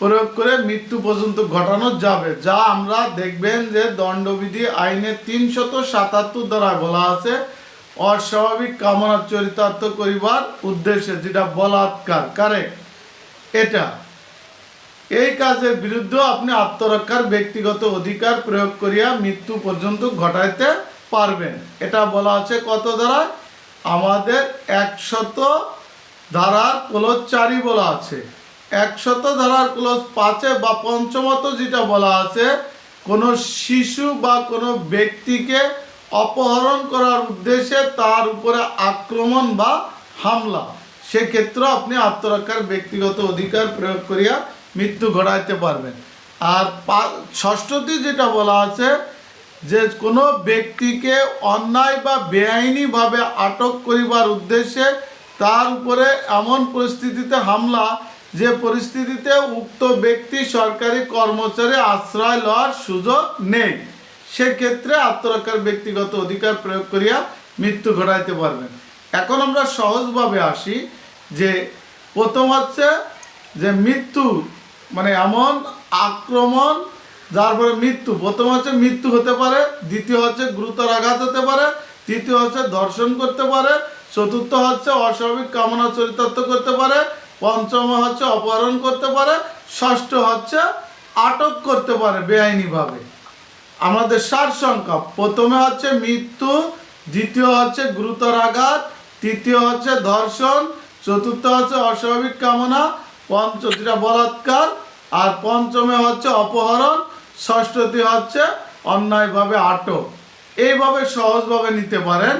প্রয়োগ করে মৃত্যু পর্যন্ত ঘটানো যাবে। যা আমরা দেখবেন যে দণ্ডবিধি আইনে 377 দ্বারা বলা আছে অস্বাভাবিক কামনা চরিতার্থ করিবার উদ্দেশ্যে, যেটা বলাৎকার, কারেক্ট। এটা এই কাজের বিরুদ্ধে আপনি আত্মরক্ষার ব্যক্তিগত অধিকার প্রয়োগ করিয়া মৃত্যু পর্যন্ত ঘটাইতে পারবেন। এটা বলা আছে কত ধারায়? আমাদের 100 ধারার ক্লোজ 4 বলা আছে। 100 ধারার ক্লোজ 5-এ বা পঞ্চমত যেটা বলা আছে, কোনো শিশু বা কোনো ব্যক্তিকে অপহরণ করার উদ্দেশ্যে তার উপরে আক্রমণ বা হামলা, সেক্ষেত্রে আপনি আত্মরক্ষার ব্যক্তিগত অধিকার প্রয়োগ করিয়া মৃত্যু ঘটাইতে পারবেন। আর ষষ্ঠটি যেটা বলা আছে যে কোনো ব্যক্তিকে অন্যায় বা বেআইনিভাবে আটক করিবার উদ্দেশ্যে তার উপরে এমন পরিস্থিতিতে হামলা যে পরিস্থিতিতে উক্ত ব্যক্তি সরকারি কর্মচারী আশ্রয় লওয়ার সুযোগ নেই, সেক্ষেত্রে আত্মরক্ষার ব্যক্তিগত অধিকার প্রয়োগ করিয়া মৃত্যু ঘটাইতে পারবেন। এখন আমরা সহজভাবে আসি যে প্রথম হচ্ছে যে মৃত্যু মানে এমন আক্রমণ যার ফলে মৃত্যু। প্রথম হচ্ছে মৃত্যু হতে পারে, দ্বিতীয় হচ্ছে গুরুতর আঘাত হতে পারে, তৃতীয় হচ্ছে ধর্ষণ করতে পারে, চতুর্থ হচ্ছে অস্বাভাবিক কামনা চরিতার্থ করতে পারে, পঞ্চম হচ্ছে অপহরণ করতে পারে, ষষ্ঠ হচ্ছে আটক করতে পারে বেআইনিভাবে। আমাদের সারসংখ্যা, প্রথমে হচ্ছে মৃত্যু, দ্বিতীয় হচ্ছে গুরুতর আঘাত, তৃতীয় হচ্ছে ধর্ষণ, চতুর্থ হচ্ছে অস্বাভাবিক কামনা, যেটা বলাৎকার, আর পঞ্চমে হচ্ছে অপহরণ, ষষ্ঠটি হচ্ছে অন্যায়ভাবে আটক। এইভাবে সহজভাবে নিতে পারেন,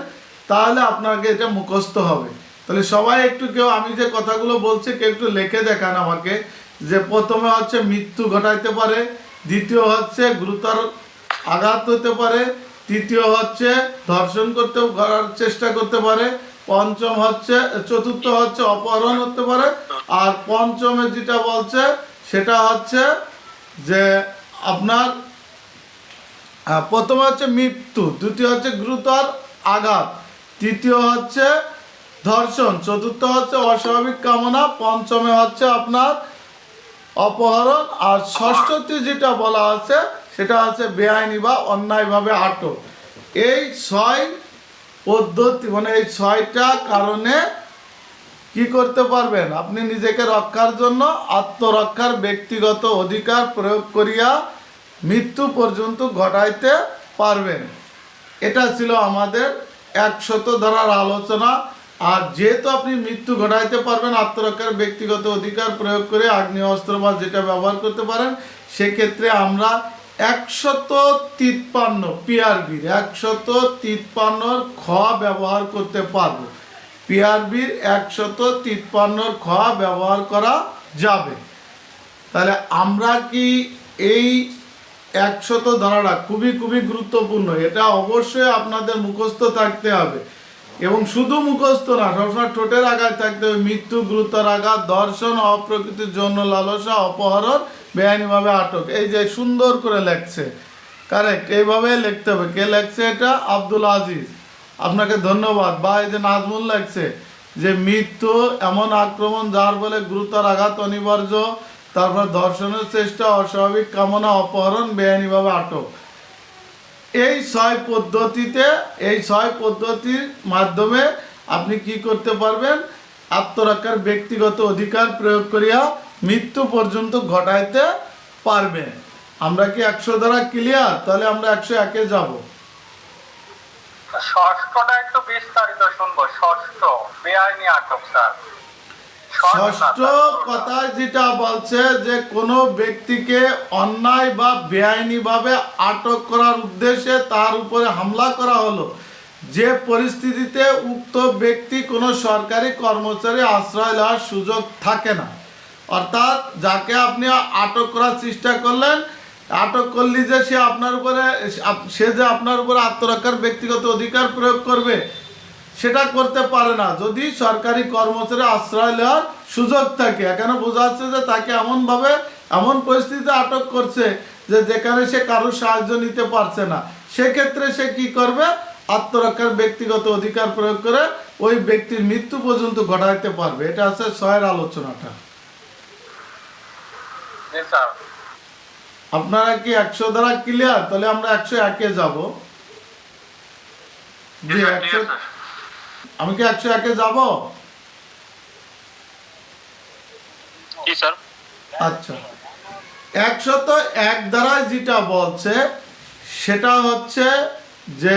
তাহলে আপনাকে এটা মুখস্থ হবে। তাহলে সবাই একটু, কেউ আমি যে কথাগুলো বলছি কেউ একটু লিখে দেখান আমাকে, যে প্রথমে হচ্ছে মৃত্যু ঘটাইতে পারে, দ্বিতীয় হচ্ছে গুরুতর আঘাত হতে পারে, তৃতীয় হচ্ছে ধর্ষণ করার চেষ্টা করতে পারে, পঞ্চম হচ্ছে, চতুর্থ হচ্ছে অপহরণ হতে পারে, আর পঞ্চমে যেটা বলছে সেটা হচ্ছে যে আপনার প্রথমে হচ্ছে মৃত্যু, দ্বিতীয় হচ্ছে গুরুতর আঘাত, তৃতীয় হচ্ছে ধর্ষণ, চতুর্থ হচ্ছে অস্বাভাবিক কামনা, পঞ্চমে হচ্ছে আপনার অপহরণ, আর ষষ্ঠটি যেটা বলা আছে সেটা হচ্ছে বেআইনি বা অন্যায়ভাবে আটক। এই 6 পদ্ধতি, মানে এই 6টা কারণে কি করতে পারবেন, আপনি নিজেকে রক্ষার জন্য আত্মরক্ষার ব্যক্তিগত অধিকার প্রয়োগ করিয়া মৃত্যু পর্যন্ত ঘটাইতে পারবেন। এটা ছিল আমাদের 100 ধারার আলোচনা। আর যেহেতু আপনি মৃত্যু ঘটাইতে পারবেন আত্মরক্ষার ব্যক্তিগত অধিকার প্রয়োগ করে, আগ্নেয়াস্ত্র বা যেটা ব্যবহার করতে পারেন, সেক্ষেত্রে আমরা 153 পিআরবির 153 খ ব্যবহার করতে পারবো। পিআরবির 153 খ ব্যবহার করা যাবে। তাহলে আমরা কি এই 100 ধারাটা খুবই খুবই গুরুত্বপূর্ণ, এটা অবশ্যই আপনাদের মুখস্থ থাকতে হবে। এবং শুধু মুখস্থ না, সবসময় ঠোঁটের আঘাত থাকতে হবে। মৃত্যু, গুরুতর আঘাত, ধর্ষণ, অপ্রকৃতির জন্য লালসা, অপহরণ, বেআইনিভাবে আটক। এই যে সুন্দর করে লেখছে, কারেক্ট, এইভাবে লিখতে হবে। কে লেখছে এটা? আব্দুল আজিজ, আপনাকে ধন্যবাদ। বা এই যে নাজমুল লেখছে যে মৃত্যু এমন আক্রমণ যার বলে গুরুতর আঘাত অনিবার্য, তারপর ধর্ষণের চেষ্টা, অস্বাভাবিক কামনা, অপহরণ, বেআইনিভাবে আটক। এই 6 পদ্ধতিতে, এই 6 পদ্ধতির মাধ্যমে আপনি কি করতে পারবেন, আত্মরক্ষার ব্যক্তিগত অধিকার প্রয়োগ করিয়া মৃত্যু পর্যন্ত ঘটাইতে পারবেন। আমরা কি 100 দ্বারা ক্লিয়ার? তাহলে আমরা 101-এ যাব। ষষ্ঠটা একটু বিস্তারিত শুনবো। ষষ্ঠ বেআইনি আটক স্যার। ষষ্ঠ কথায় যেটা বলছে যে কোনো ব্যক্তিকে অন্যায় বা বেআইনিভাবে আটক করার উদ্দেশ্যে তার উপরে হামলা করা হলো, যে পরিস্থিতিতে উক্ত ব্যক্তি কোনো সরকারি কর্মচারী আশ্রয় নেওয়ার সুযোগ থাকে না। অর্থাৎ যাকে আপনি আটক করার চেষ্টা করলেন, আটক করলি যে সে আপনার উপরে, সে যে আপনার উপরে আত্মরক্ষার ব্যক্তিগত অধিকার প্রয়োগ করবে, সেটা করতে পারে না যদি সরকারি কর্মচারী আশ্রয় নেওয়ার সুযোগ থাকে। এখানে বোঝা যাচ্ছে যে তাকে এমনভাবে, এমন পরিস্থিতিতে আটক করছে যে যেখানে সে কারোর সাহায্য নিতে পারছে না। সেক্ষেত্রে সে কি করবে, আত্মরক্ষার ব্যক্তিগত অধিকার প্রয়োগ করে ওই ব্যক্তির মৃত্যু পর্যন্ত ঘটাইতে পারবে। এটা আছে 6-এর আলোচনাটা। আপনারা কি 100 দ্বারা ক্লিয়ার? তাহলে আমরা 101-এ যাব। জি, 100, আমি কি 101-এ যাব? জি স্যার। আচ্ছা, 101 দ্বারায় যেটা বলছে সেটা হচ্ছে যে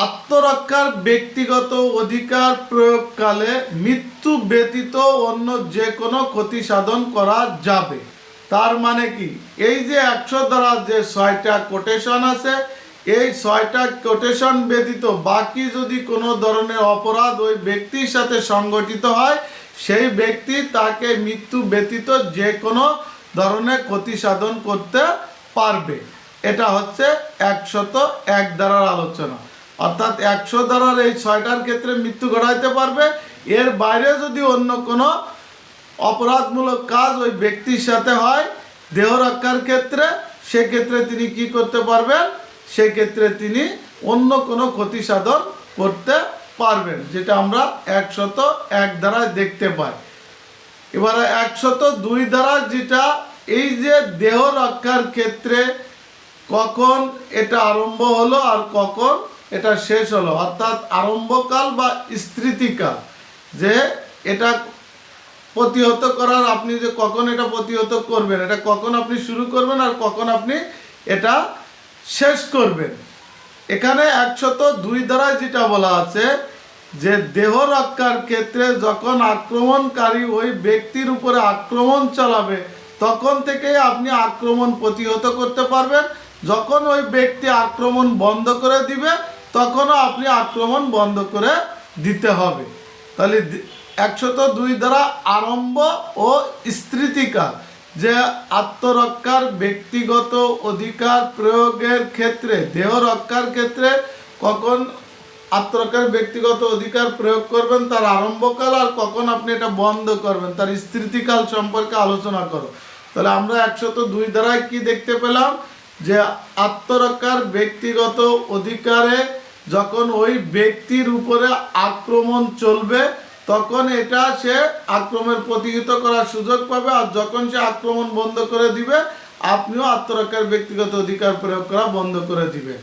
আত্মরক্ষার ব্যক্তিগত অধিকার প্রয়োগকালে মৃত্যু ব্যতীত অন্য যে কোনো ক্ষতি সাধন করা যাবে। তার মানে কি, এই যে 100 দ্বারা যে 6টা কোটেশন আছে, এই 6টা কোটেশন ব্যতীত বাকি যদি কোনো ধরনের অপরাধ ওই ব্যক্তির সাথে সংগঠিত হয়, সেই ব্যক্তি তাকে মৃত্যু ব্যতীত যে কোনো ধরনের ক্ষতি সাধন করতে পারবে। এটা হচ্ছে 101 ধারার আলোচনা। অর্থাৎ 100 ধারার এই 6টার ক্ষেত্রে মৃত্যু ঘটাইতে পারবে। এর বাইরে যদি অন্য কোনো অপরাধমূলক কাজ ওই ব্যক্তির সাথে হয় দেহ রক্ষার ক্ষেত্রে, সেক্ষেত্রে তিনি কি করতে পারবেন, সেক্ষেত্রে তিনি অন্য কোনো ক্ষতি সাধন করতে পারবেন, যেটা আমরা 101 ধারায় দেখতে পাই। এবারে 102 ধারা যেটা, এই যে দেহ রক্ষার ক্ষেত্রে কখন এটা আরম্ভ হলো আর কখন এটা শেষ হলো, অর্থাৎ আরম্ভকাল বা স্মৃতিকাল, যে এটা প্রতিহত করার, আপনি যে কখন এটা প্রতিহত করবেন, এটা কখন আপনি শুরু করবেন আর কখন আপনি এটা শেষ করবেন। এখানে 102 দ্বারা যেটা বলা আছে যে দেহ রক্ষার ক্ষেত্রে যখন আক্রমণকারী ওই ব্যক্তির উপরে আক্রমণ চালাবে তখন থেকেই আপনি আক্রমণ প্রতিহত করতে পারবেন। যখন ওই ব্যক্তি আক্রমণ বন্ধ করে দিবে তখনও আপনি আক্রমণ বন্ধ করে দিতে হবে। তাহলে 102 দ্বারা আরম্ভ ও স্মৃতিকাল, যে আত্মরক্ষার ব্যক্তিগত অধিকার প্রয়োগের ক্ষেত্রে, দেহ রক্ষার ক্ষেত্রে কখন আত্মরক্ষার ব্যক্তিগত অধিকার প্রয়োগ করবেন তার আরম্ভকাল, আর কখন আপনি এটা বন্ধ করবেন তার স্মৃতিকাল সম্পর্কে আলোচনা করো। তাহলে আমরা 102 দ্বারায় কি দেখতে পেলাম, যে আত্মরক্ষার ব্যক্তিগত অধিকারে যখন ওই ব্যক্তির উপরে আক্রমণ চলবে তখন এটা সে আক্রমণের প্রতিহত করার সুযোগ পাবে, আর যখন সে আক্রমণ বন্ধ করে দিবে আপনিও আত্মরক্ষার ব্যক্তিগত অধিকার প্রয়োগ করা বন্ধ করে দিবে।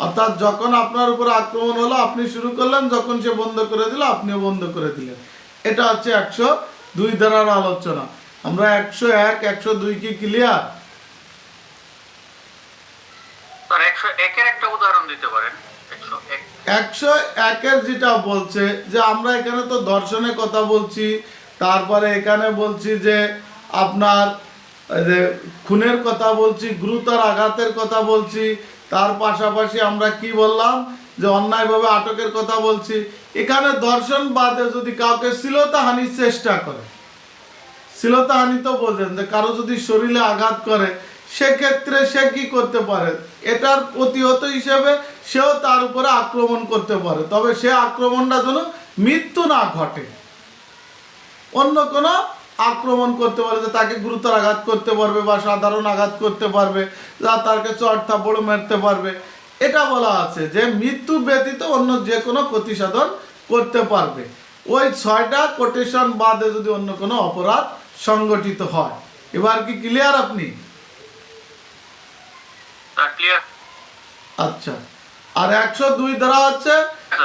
অর্থাৎ যখন আপনার উপর আক্রমণ হলো আপনি শুরু করলেন, যখন সে বন্ধ করে দিল আপনিও বন্ধ করে দিলেন। এটা হচ্ছে 102 ধারার আলোচনা। আমরা 101, 102 কি ক্লিয়ার? স্যার 101 এর একটা উদাহরণ দিতে পারেন? 101 101-এর যেটা বলছে যে আমরা এখানে তো দর্শনের কথা বলছি, তারপরে এখানে বলছি যে আপনার যে খুনের কথা বলছি, গুরুতর আঘাতের কথা বলছি, তার পাশাপাশি আমরা কি বললাম যে অন্যায়ভাবে আটকের কথা বলছি। এখানে দর্শন বাদে যদি কাউকে শ্লীলতাহানির চেষ্টা করে, শ্লীলতাহানি তো বোঝেন যে কারো যদি শরীরে আঘাত করে সেক্ষেত্রে সে কি করতে পারে, এটার প্রতিহত হিসেবে সেও তার উপরে আক্রমণ করতে পারে, তবে সে আক্রমণটা যেন মৃত্যু না ঘটে, অন্য কোনো আক্রমণ করতে পারে, যে তাকে গুরুতর আঘাত করতে পারবে বা সাধারণ আঘাত করতে পারবে, যা তাকে চট থাপ্পড় মারতে পারবে। এটা বলা আছে যে মৃত্যু ব্যতীত অন্য যে কোনো ক্ষতি সাধন করতে পারবে, ওই 6টা কোটেশন বাদে যদি অন্য কোনো অপরাধ সংগঠিত হয়। এবার কি ক্লিয়ার আপনি? ক্লিয়ার। আচ্ছা, আর 102 দ্বারা হচ্ছে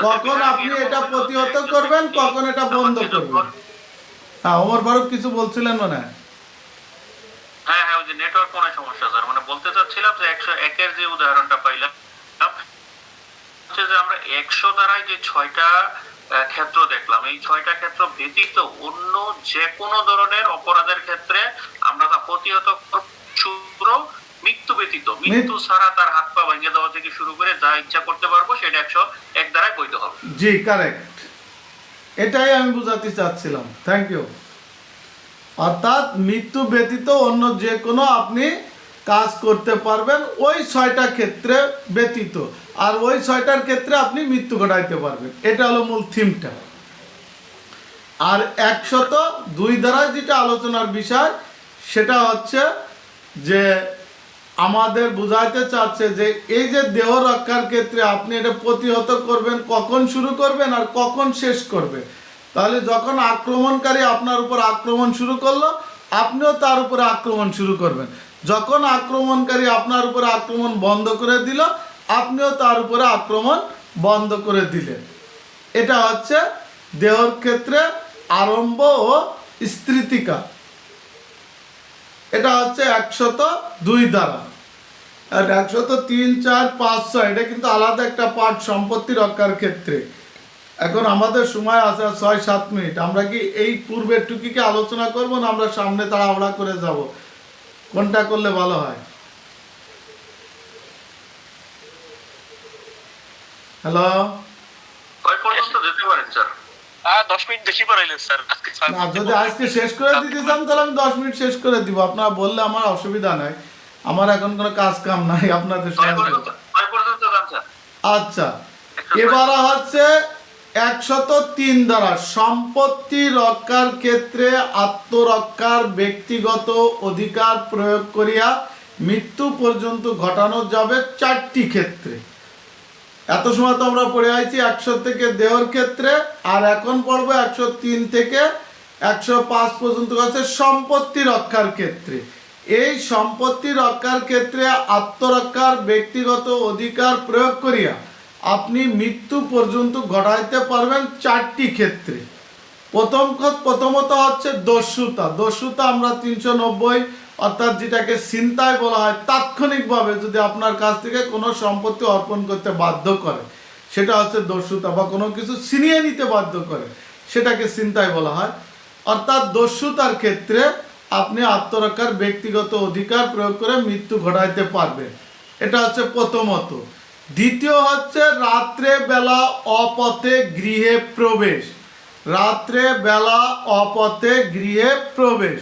কখন আপনি এটা প্রতিহত করবেন, কখন এটা বন্ধ করবেন। হ্যাঁ, ওমর ফারুক কিছু বলছিলেন মনে হয়। হ্যাঁ হ্যাঁ, ওই যে নেটওয়ার্ক কোনো সমস্যা স্যার, মানে বলতে চাচ্ছিলাম যে 101 এর যে উদাহরণটা পাইলাম হচ্ছে যে আমরা 100 দ্বারাই যে 6টা ক্ষেত্র দেখলাম, এই 6টা ক্ষেত্র ব্যতীত অন্য যে কোনো ধরনের অপরাধের ক্ষেত্রে আমরা তা প্রতিহত শুধু মৃত্যু ব্যতীত, মৃত্যু ছাড়া তার হাত পা ভেঙে দেওয়া থেকে শুরু করে যা ইচ্ছা করতে পারবো সেটা 101 দ্বারাই বৈধ হবে। জি কারেক্ট, এটাই আমি বুঝাতে চাচ্ছিলাম। Thank you. অর্থাৎ মৃত্যু ব্যতীত অন্য যে কোনো আপনি কাজ করতে পারবেন ওই 6টা ক্ষেত্রে ব্যতীত, আর ওই 6টার ক্ষেত্রে আপনি মৃত্যু ঘটাইতে পারবেন। এটা হলো মূল থিমটা। আর 102 দ্বারা যেটা আলোচনার বিষয় সেটা হচ্ছে যে আমাদের বুঝাইতে চাচ্ছে যে এই যে দেহ রক্ষার ক্ষেত্রে আপনি এটা প্রতিহত করবেন, কখন শুরু করবেন আর কখন শেষ করবেন। তাহলে যখন আক্রমণকারী আপনার উপর আক্রমণ শুরু করলো আপনিও তার উপরে আক্রমণ শুরু করবেন, যখন আক্রমণকারী আপনার উপরে আক্রমণ বন্ধ করে দিল আপনিও তার উপরে আক্রমণ বন্ধ করে দিলেন। এটা হচ্ছে দেহর ক্ষেত্রে আরম্ভ ও স্মৃতিকাল। এটা হচ্ছে 102 দ্বারা। আর 103, 4, 5, 6 এটা কিন্তু আলাদা একটা পাঠ সম্পত্তি রক্ষার ক্ষেত্রে। এখন আমাদের সময় আছে 6-7 মিনিট, আমরা কি এই পূর্বের টুকিকে আলোচনা করব না আমরা সামনে তাড়াহুড়া করে যাব, কোনটা করলে ভালো হয়? হ্যালো, কয় পর্যন্ত যেতে পারেন স্যার? 10 মিনিট বেশি পারাইলেন স্যার আজকে। না, যদি আজকে শেষ করে দিতে চান তাহলে আমি 10 মিনিট শেষ করে দিব, আপনারা বললে আমার অসুবিধা নাই, আমার এখন কোনো কাজ কাম নাই আপনাদের কয় সঙ্গে। পর্যন্ত যান স্যার? আচ্ছা, এবার হচ্ছে 103 দ্বারা সম্পত্তি রক্ষার ক্ষেত্রে আত্মরক্ষার ব্যক্তিগত অধিকার প্রয়োগ করিয়া মৃত্যু পর্যন্ত ঘটানো যাবে 4টি ক্ষেত্রে। এত সময় তো আমরা পড়ে আইছি 100 থেকে দেহর ক্ষেত্রে, আর এখন পড়বো 103 থেকে 105 পর্যন্ত হচ্ছে সম্পত্তি রক্ষার ক্ষেত্রে। এই সম্পত্তি রক্ষার ক্ষেত্রে আত্মরক্ষার ব্যক্তিগত অধিকার প্রয়োগ করিয়া আপনি মৃত্যু পর্যন্ত ঘটাইতে পারবেন 4টি ক্ষেত্রে। প্রথমত হচ্ছে দস্যুতা। দস্যুতা আমরা 390 অর্থাৎ যেটাকে ছিনতাই বলা হয়, তাৎক্ষণিকভাবে যদি আপনার কাছ থেকে কোনো সম্পত্তি অর্পণ করতে বাধ্য করে সেটা হচ্ছে দস্যুতা, বা কোনো কিছু ছিনিয়ে নিতে বাধ্য করে সেটাকে ছিনতাই বলা হয়। অর্থাৎ দস্যুতার ক্ষেত্রে আপনি আত্মরক্ষার ব্যক্তিগত অধিকার প্রয়োগ করে মৃত্যু ঘটাইতে পারবেন, এটা হচ্ছে প্রথমত। দ্বিতীয় হচ্ছে রাত্রে বেলা অপথে গৃহে প্রবেশ। রাত্রে বেলা অপথে গৃহে প্রবেশ,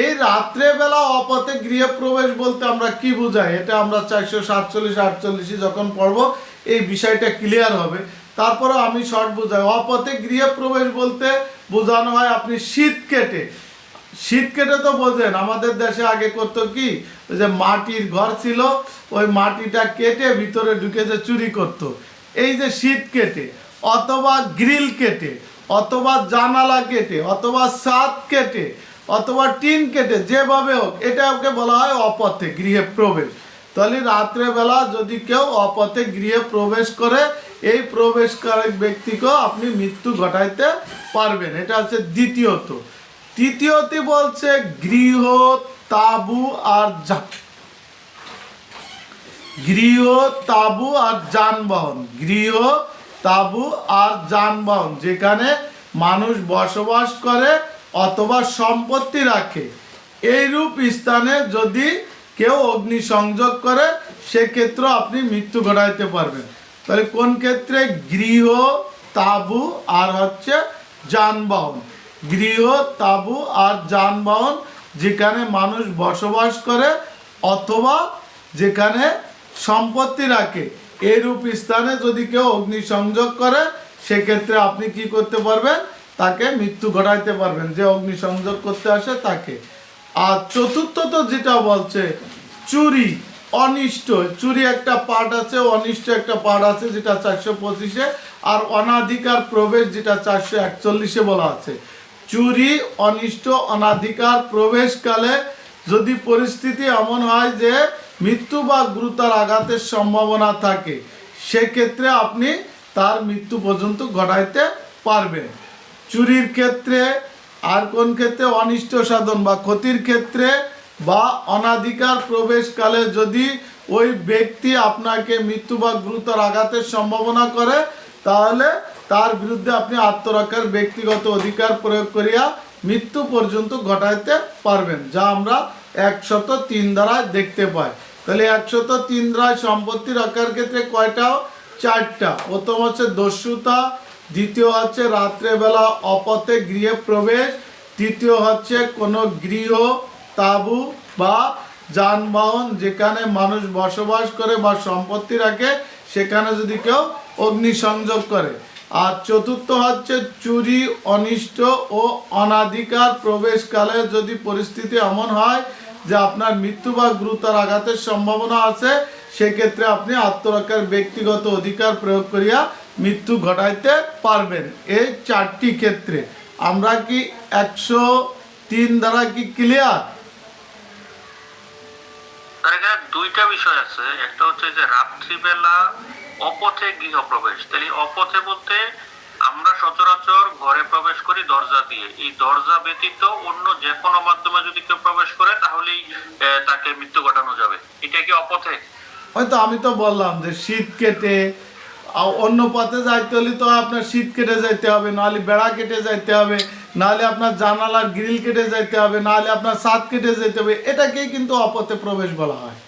এই রাত্রে বেলা অপথে গৃহে প্রবেশ বলতে আমরা কি বুঝাই, এটা আমরা 447-48 যখন পড়ব এই বিষয়টা ক্লিয়ার হবে। তারপরে আমি শর্ট বুঝাই। অপথে গৃহে প্রবেশ বলতে বোঝানো হয় আপনি শীত কেটে তো বোঝেন, আমাদের দেশে আগে করতো কি, ওই যে মাটির ঘর ছিল, ওই মাটিটা কেটে ভিতরে ঢুকে যে চুরি করত। এই যে শীত কেটে অথবা গ্রিল কেটে অথবা জানালা কেটে অথবা ছাদ কেটে অথবা টিন কেটে, যেভাবে হোক এটাকে বলা হয় অপথে গৃহে প্রবেশ। তাহলে রাত্রেবেলা যদি কেউ অপথে গৃহে প্রবেশ করে, এই প্রবেশকারী ব্যক্তিকেও আপনি মৃত্যু ঘটাইতে পারবেন, এটা হচ্ছে দ্বিতীয়ত। তৃতীয়টি বলছে গৃহ, তাঁবু আর গৃহ, তাঁবু আর যানবাহন। গৃহ, তাঁবু আর যানবাহন যেখানে মানুষ বসবাস করে অথবা সম্পত্তি রাখে, এইরূপ স্থানে যদি কেউ অগ্নিসংযোগ করে সেক্ষেত্রে আপনি মৃত্যু ঘটাইতে পারবেন। তাহলে কোন ক্ষেত্রে? গৃহ, তাঁবু আর হচ্ছে যানবাহন। গৃহ, তাঁবু আর যানবাহন যেখানে মানুষ বসবাস করে অথবা যেখানে সম্পত্তি রাখে, এরূপ স্থানে যদি কেউ অগ্নিসংযোগ করে সেক্ষেত্রে আপনি কি করতে পারবেন? তাকে মৃত্যু ঘটাইতে পারবেন, যে অগ্নিসংযোগ করতে আসে তাকে। আর চতুর্থত যেটা বলছে চুরি, অনিষ্ট। চুরি একটা পার্ট আছে, অনিষ্ট একটা পার্ট আছে যেটা 425-এ, আর অনাধিকার প্রবেশ যেটা 441-এ বলা আছে। চুরি, অনিষ্ট, অনাধিকার প্রবেশকালে যদি পরিস্থিতি এমন হয় যে মৃত্যু বা গুরুতর আঘাতের সম্ভাবনা থাকে সেক্ষেত্রে আপনি তার মৃত্যু পর্যন্ত ঘটাইতে পারবেন। চুরির ক্ষেত্রে, আর কোন ক্ষেত্রে? অনিষ্ট সাধন বা ক্ষতির ক্ষেত্রে বা অনাধিকার প্রবেশকালে যদি ওই ব্যক্তি আপনাকে মৃত্যু বা গুরুতর আঘাতের সম্ভাবনা করে তাহলে তার বিরুদ্ধে আপনি আত্মরক্ষার ব্যক্তিগত অধিকার প্রয়োগ করিয়া মৃত্যু পর্যন্ত ঘটাইতে পারবেন, যা আমরা 103 ধারায় দেখতে পাই। তাহলে 103 ধারায় সম্পত্তি রক্ষার ক্ষেত্রে কয়টা? 4টা। প্রথম হচ্ছে দস্যুতা, দ্বিতীয় হচ্ছে রাত্রেবেলা অপথে গৃহে প্রবেশ, তৃতীয় হচ্ছে কোনো গৃহ, তাঁবু বা যানবাহন যেখানে মানুষ বসবাস করে বা সম্পত্তি রাখে সেখানে যদি কেউ অগ্নিসংযোগ করে, আর চতুর্থ হচ্ছে চুরি, অনিষ্ট ও অনাধিকার প্রবেশকালে যদি পরিস্থিতি এমন হয় যে আপনার মৃত্যু বা গুরুতর আঘাতের সম্ভাবনা আছে সেক্ষেত্রে আপনি আত্মরক্ষার ব্যক্তিগত অধিকার প্রয়োগ করিয়া মৃত্যু ঘটাইতে পারবেন। এই 4টি ক্ষেত্রে আমরা কি 103 দ্বারা কি ক্লিয়ার? এখানে দুইটা বিষয় আছে, একটা হচ্ছে যে রাত্রিবেলা অপথে গৃহপ্রবেশ। তাহলে অপথে বলতে আমরা সচরাচর ঘরে প্রবেশ করি দরজা দিয়ে, এই দরজা ব্যতীত অন্য যে কোনো মাধ্যমে যদি কেউ প্রবেশ করে তাহলেই তাকে মৃত্যু ঘটানো যাবে, এটা কি অপথে? হয়তো আমি তো বললাম যে শীত কেটে, অন্য পথে যাইতে হলে তো আপনার শীত কেটে যাইতে হবে, নাহলে বেড়া কেটে যাইতে হবে, নাহলে আপনার জানালার গ্রিল কেটে যাইতে হবে, নাহলে আপনার ছাদ কেটে যেতে হবে, এটাকেই কিন্তু অপথে প্রবেশ বলা হয়।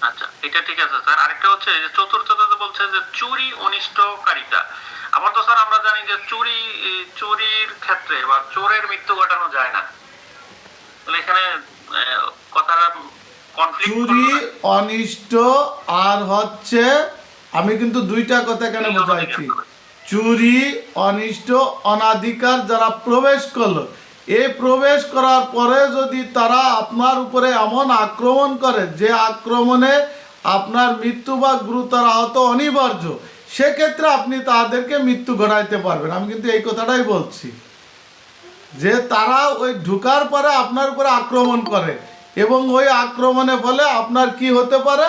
আচ্ছা, এটা ঠিক আছে স্যার। আরেকটা হচ্ছে যে চতুর্থতে বলছে যে চুরি, অনিষ্টকারিতা। আবার তো স্যার আমরা জানি যে চুরির ক্ষেত্রে বা চোরের মৃত্যু ঘটানো যায় না, তাহলে এখানে কথাটা কনফ্লিক্ট। চুরি, অনিষ্ট আর হচ্ছে, আমি কিন্তু দুইটা কথা এখানে বোঝাইছি। চুরি, অনিষ্ট, অনাধিকার যারা প্রবেশ করলো, এই প্রবেশ করার পরে যদি তারা আপনার উপরে এমন আক্রমণ করে যে আক্রমণে আপনার মৃত্যু বা গুরুতর আহত অনিবার্য, সেক্ষেত্রে আপনি তাদেরকে মৃত্যু ঘটাইতে পারবেন। আমি কিন্তু এই কথাটাই বলছি যে তারা ওই ঢুকার পরে আপনার উপরে আক্রমণ করে এবং ওই আক্রমণের ফলে আপনার কি হতে পারে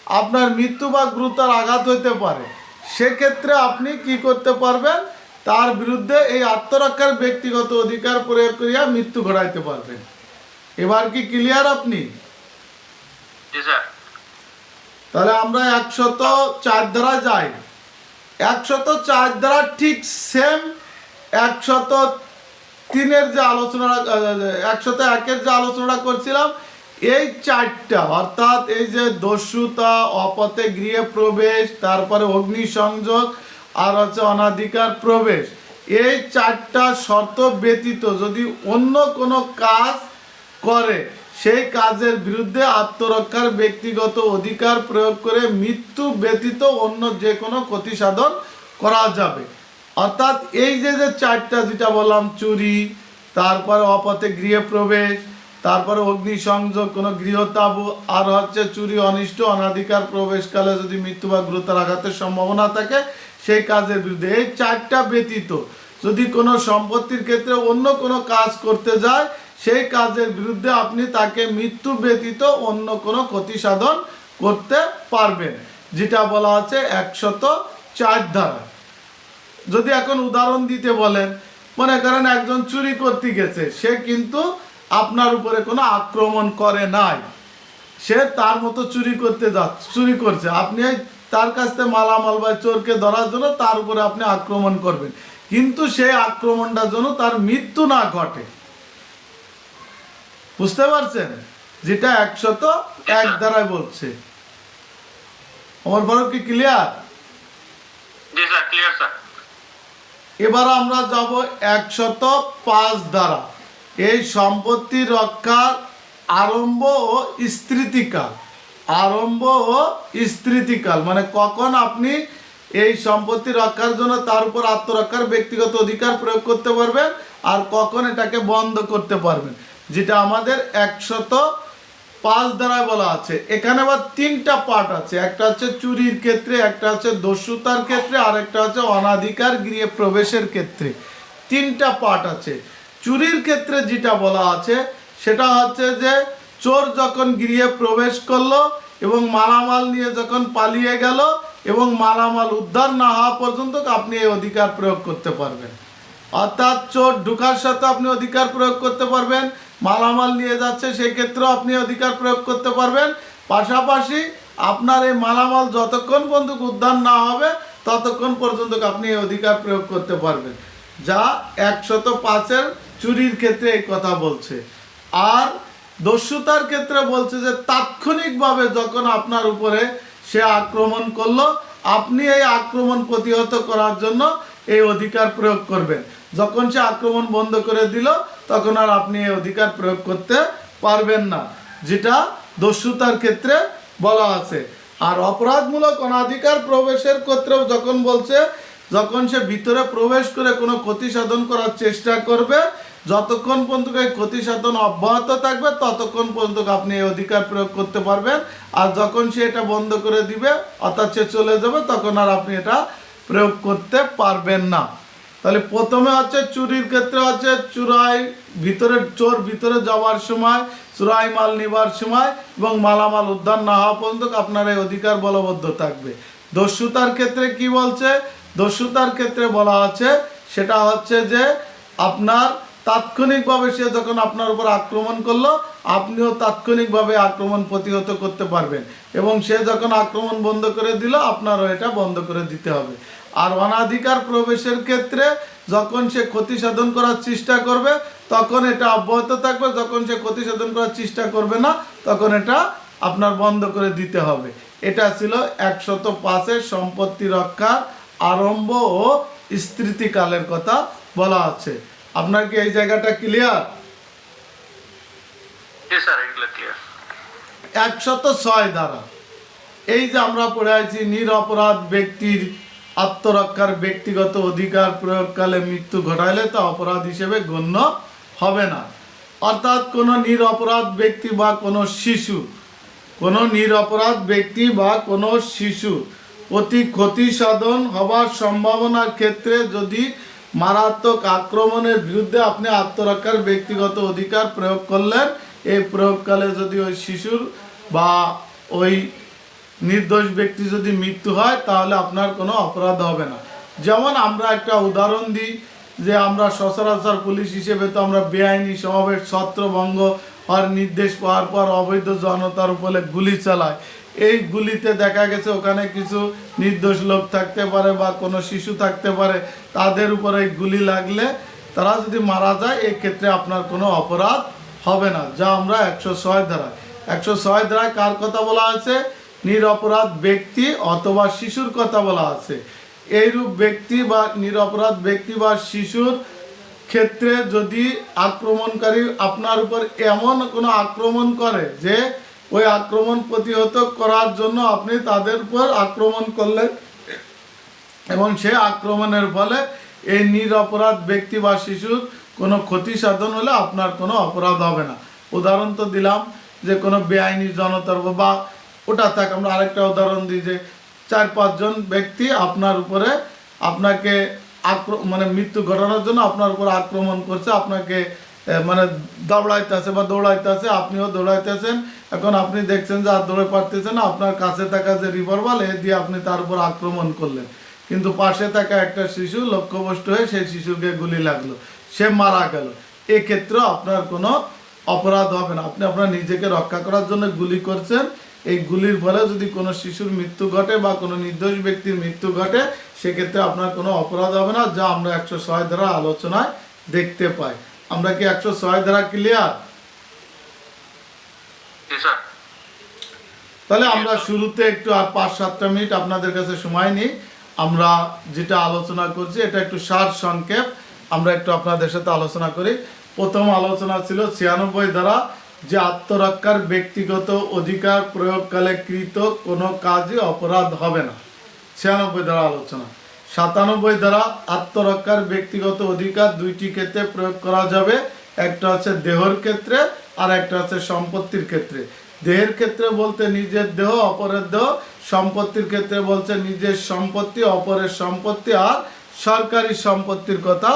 আপনার মৃত্যু বা গুরুতর আঘাত হইতে পারে, সেক্ষেত্রে আপনি কি করতে পারবেন, তার বিরুদ্ধে এই আত্মরক্ষার ব্যক্তিগত অধিকার প্রয়োগ করিয়া মৃত্যু ঘটাইতে পারবেন। এবার কি ক্লিয়ার আপনি? জি স্যার। তাহলে আমরা 104 ধারা যাই। 104 ধারা ঠিক সেম 103-এর যে আলোচনা, 101-এর যে আলোচনা করছিলাম, এই চারটা, অর্থাৎ এই যে দস্যুতা, অপথে গৃহে প্রবেশ, তারপরে অগ্নিসংযোগ, আর হচ্ছে অনাধিকার প্রবেশ, এই চারটা শর্ত ব্যতীত যদি অন্য কোনো কাজ করে, সেই কাজের বিরুদ্ধে আত্মরক্ষার ব্যক্তিগত অধিকার প্রয়োগ করে মৃত্যু ব্যতীত অন্য যে কোনো ক্ষতি সাধন করা যাবে। অর্থাৎ এই যে যে চারটা যেটা বললাম, চুরি, তারপরে অপথে গৃহে প্রবেশ, তারপরে অগ্নিসংযোগ, কোনো গৃহতাবু, আর হচ্ছে চুরি, অনিষ্ট, অনাধিকার প্রবেশকালে যদি মৃত্যু বা গুরুতর আঘাতের সম্ভাবনা থাকে সেই কাজের বিরুদ্ধে, এই চারটা ব্যতীত যদি কোনো সম্পত্তির ক্ষেত্রে অন্য কোনো কাজ করতে যায়, সেই কাজের বিরুদ্ধে আপনি তাকে মৃত্যু ব্যতীত অন্য কোনো ক্ষতি সাধন করতে পারবেন, যেটা বলা আছে 104 ধারা। যদি এখন উদাহরণ দিতে বলেন, মনে করেন একজন চুরি করতে গেছে, সে কিন্তু আপনার উপরে কোনো আক্রমণ করে নাই, সে তার মতো চুরি করছে, আপনি তার কাছ থেকে মালামাল বা চোরকে ধরার জন্য তার উপরে আপনি আক্রমণ করবেন, কিন্তু সেই আক্রমণটা যেন তার মৃত্যু না ঘটে। বুঝতে পারছেন? যেটা 101 ধারায় বলছে। আমার বড় কি ক্লিয়ার? জি স্যার, ক্লিয়ার স্যার। এবার আমরা যাব 105 ধারা। এই সম্পত্তি রক্ষার আরম্ভ ও স্মৃতিকাল। আরম্ভ ও স্মৃতিকাল মানে কখন আপনি এই সম্পত্তি রক্ষার জন্য তার উপর আত্মরক্ষার ব্যক্তিগত অধিকার প্রয়োগ করতে পারবেন, আর কখন এটাকে বন্ধ করতে পারবেন, যেটা আমাদের 105 ধারায় বলা আছে। এখানে আবার 3টা পার্ট আছে, একটা হচ্ছে চুরির ক্ষেত্রে, একটা হচ্ছে দস্যুতার ক্ষেত্রে, আর একটা হচ্ছে অনাধিকার গৃহে প্রবেশের ক্ষেত্রে। 3টা পার্ট আছে। চুরির ক্ষেত্রে যেটা বলা আছে সেটা হচ্ছে যে চোর যখন গৃহে প্রবেশ করলো এবং মালামাল নিয়ে যখন পালিয়ে গেল এবং মালামাল উদ্ধার না হওয়া পর্যন্ত আপনি এই অধিকার প্রয়োগ করতে পারবেন। অর্থাৎ চোর ঢুকার সাথে আপনি অধিকার প্রয়োগ করতে পারবেন, মালামাল নিয়ে যাচ্ছে সেক্ষেত্রেও আপনি অধিকার প্রয়োগ করতে পারবেন। পাশাপাশি আপনার এই মালামাল যতক্ষণ পর্যন্ত উদ্ধার না হবে ততক্ষণ পর্যন্ত আপনি এই অধিকার প্রয়োগ করতে পারবেন, যা 105-এর চুরির ক্ষেত্রে এই কথা বলছে। আর দস্যুতার ক্ষেত্রে বলছে যে তাৎক্ষণিকভাবে যখন আপনার উপরে সে আক্রমণ করলো, আপনি এই আক্রমণ প্রতিহত করার জন্য এই অধিকার প্রয়োগ করবেন। যখন সে আক্রমণ বন্ধ করে দিল তখন আর আপনি এই অধিকার প্রয়োগ করতে পারবেন না, যেটা দস্যুতার ক্ষেত্রে বলা আছে। আর অপরাধমূলক অনাধিকার প্রবেশের ক্ষেত্রেও যখন বলছে, যখন সে ভিতরে প্রবেশ করে কোনো ক্ষতি সাধন করার চেষ্টা করবে, যতক্ষণ পর্যন্ত এই ক্ষতি সাধন অব্যাহত থাকবে ততক্ষণ পর্যন্ত আপনি এই অধিকার প্রয়োগ করতে পারবেন। আর যখন সে এটা বন্ধ করে দিবে অর্থাৎ সে চলে যাবে, তখন আর আপনি এটা প্রয়োগ করতে পারবেন না। তাহলে প্রথমে হচ্ছে চুরির ক্ষেত্রে হচ্ছে চোর ভিতরে যাওয়ার সময়, চুরাই মাল নেবার সময় এবং মালামাল উদ্ধার না হওয়া পর্যন্ত আপনার এই অধিকার বলবদ্ধ থাকবে। দস্যুতার ক্ষেত্রে কি বলছে? দস্যুতার ক্ষেত্রে বলা আছে সেটা হচ্ছে যে আপনার তাৎক্ষণিকভাবে সে যখন আপনার উপর আক্রমণ করলো, আপনিও তাৎক্ষণিকভাবে আক্রমণ প্রতিহত করতে পারবেন, এবং সে যখন আক্রমণ বন্ধ করে দিল আপনারও এটা বন্ধ করে দিতে হবে। আর অনাধিকার প্রবেশের ক্ষেত্রে যখন সে ক্ষতি সাধন করার চেষ্টা করবে তখন এটা অব্যাহত থাকবে, যখন সে ক্ষতি সাধন করার চেষ্টা করবে না তখন এটা আপনার বন্ধ করে দিতে হবে। এটা ছিল 105-এর সম্পত্তি রক্ষার আরম্ভ ও স্মৃতিকালের কথা বলা আছে। আপনার কি এই জায়গাটা ক্লিয়ার? জি স্যার, এগুলো ক্লিয়ার। 106 ধারা, এই যে আমরা পড়ে আছি, নিরপরাধ ব্যক্তির আত্মরক্ষার ব্যক্তিগত অধিকার প্রয়োগকালে মৃত্যু ঘটাইলে তা অপরাধ হিসেবে গণ্য হবে না। অর্থাৎ কোনো নিরপরাধ ব্যক্তি বা কোনো নিরপরাধ ব্যক্তি বা কোনো শিশু অতি ক্ষতি সাধন হবার সম্ভাবনার ক্ষেত্রে যদি মারাত্মক আক্রমণের বিরুদ্ধে আপনি আত্মরক্ষার ব্যক্তিগত অধিকার প্রয়োগ করলেন, এই প্রয়োগকালে যদি ওই শিশুর বা ওই নির্দোষ ব্যক্তি যদি মৃত্যু হয় তাহলে আপনার কোনো অপরাধ হবে না। যেমন আমরা একটা উদাহরণ দিই যে আমরা সচরাচর পুলিশ হিসেবে তো আমরা বেআইনি সমাবেশ ছত্রভঙ্গ আর নির্দেশ পাওয়ার পর অবৈধ জনতার উপরে গুলি চালায়। এই গুলিতে দেখা গেছে ওখানে কিছু নির্দোষ লোক থাকতে পারে বা কোনো শিশু থাকতে পারে, তাদের উপরে এই গুলি লাগলে তারা যদি মারা যায় এই ক্ষেত্রে আপনার কোনো অপরাধ হবে না, যা আমরা 106 ধারায় 106 ধারায় কার কথা বলা আছে? নিরপরাধ ব্যক্তি অথবা শিশুর কথা বলা আছে। এইরূপ ব্যক্তি বা নিরপরাধ ব্যক্তি বা শিশুর ক্ষেত্রে যদি আক্রমণকারী আপনার উপর এমন কোনো আক্রমণ করে যে ওই আক্রমণ প্রতিহত করার জন্য আপনি তাদের উপর আক্রমণ করলেন এবং সে আক্রমণের ফলে এই নিরপরাধ ব্যক্তি বা শিশুর কোনো ক্ষতি সাধন হলে আপনার কোনো অপরাধ হবে না। উদাহরণ তো দিলাম যে কোনো বেআইনি জনতার বা ওটা থাক, আমরা আরেকটা উদাহরণ দিই যে 4-5 জন ব্যক্তি আপনার উপরে আপনাকে মানে মৃত্যু ঘটানোর জন্য আপনার উপর আক্রমণ করছে, আপনাকে মানে দৌড়াইতে আছে বা দৌড়াইতে আছে, আপনিও দৌড়াইতেছেন। এখন আপনি দেখছেন যে আর দৌড়ে পারতেছেন না, আপনার কাছে থাকা যে রিভলভার এ দিয়ে আপনি তার উপর আক্রমণ করলেন, কিন্তু পাশে থাকা একটা শিশু লক্ষ্যভ্রষ্ট হয়ে সেই শিশুকে গুলি লাগলো, সে মারা গেল। এক্ষেত্রে আপনার কোনো অপরাধ হবে না। আপনি আপনার নিজেকে রক্ষা করার জন্য গুলি করছেন, এই গুলির ফলে যদি কোনো শিশুর মৃত্যু ঘটে বা কোনো নির্দোষ ব্যক্তির মৃত্যু ঘটে সেক্ষেত্রে আপনার কোনো অপরাধ হবে না, যা আমরা 106 ধারা আলোচনায় দেখতে পাই। আমরা কি 106 ধারা ক্লিয়ার? তাহলে আমরা শুরুতে একটু আর 5-7টা মিনিট আপনাদের কাছে সময় নিই। আমরা যেটা আলোচনা করছি এটা একটু সার সংক্ষেপ আমরা একটু আপনাদের সাথে আলোচনা করি। প্রথম আলোচনা ছিল 96 ধারা, যে আত্মরক্ষার ব্যক্তিগত অধিকার প্রয়োগকালে কৃত কোনো কাজই অপরাধ হবে না, 96 ধারা আলোচনা। 97 ধারা, আত্মরক্ষার ব্যক্তিগত অধিকার দুইটি ক্ষেত্রে প্রয়োগ করা যাবে, একটা হচ্ছে দেহর ক্ষেত্রে আর একটা হচ্ছে সম্পত্তির ক্ষেত্রে। দেহের ক্ষেত্রে বলতে নিজের দেহ অপরের দেহ, সম্পত্তির ক্ষেত্রে বলছে নিজের সম্পত্তি অপরের সম্পত্তি আর সরকারি সম্পত্তির কথা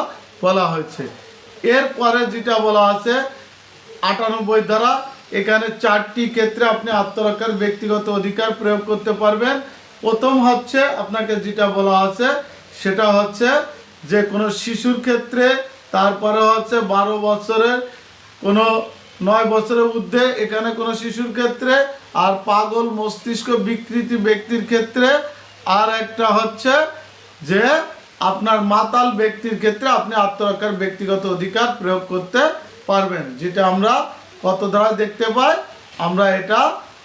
বলা হয়েছে। এরপরে যেটা বলা আছে 98 ধারা, এখানে 4টি ক্ষেত্রে আপনি আত্মরক্ষার ব্যক্তিগত অধিকার প্রয়োগ করতে পারবেন। প্রথম হচ্ছে আপনাকে যেটা বলা আছে সেটা হচ্ছে যে কোনো শিশুর ক্ষেত্রে, তারপরে হচ্ছে 12 বছরের কোনো 9 বছরের ঊর্ধ্বে এখানে কোনো শিশুর ক্ষেত্রে, আর পাগল মস্তিষ্ক বিকৃতি ব্যক্তির ক্ষেত্রে, আর একটা হচ্ছে যে আপনার মাতাল ব্যক্তির ক্ষেত্রে আপনি আত্মরক্ষার ব্যক্তিগত অধিকার প্রয়োগ করতে পারবেন, যেটা আমরা কত ধারা দেখতে পাই? আমরা এটা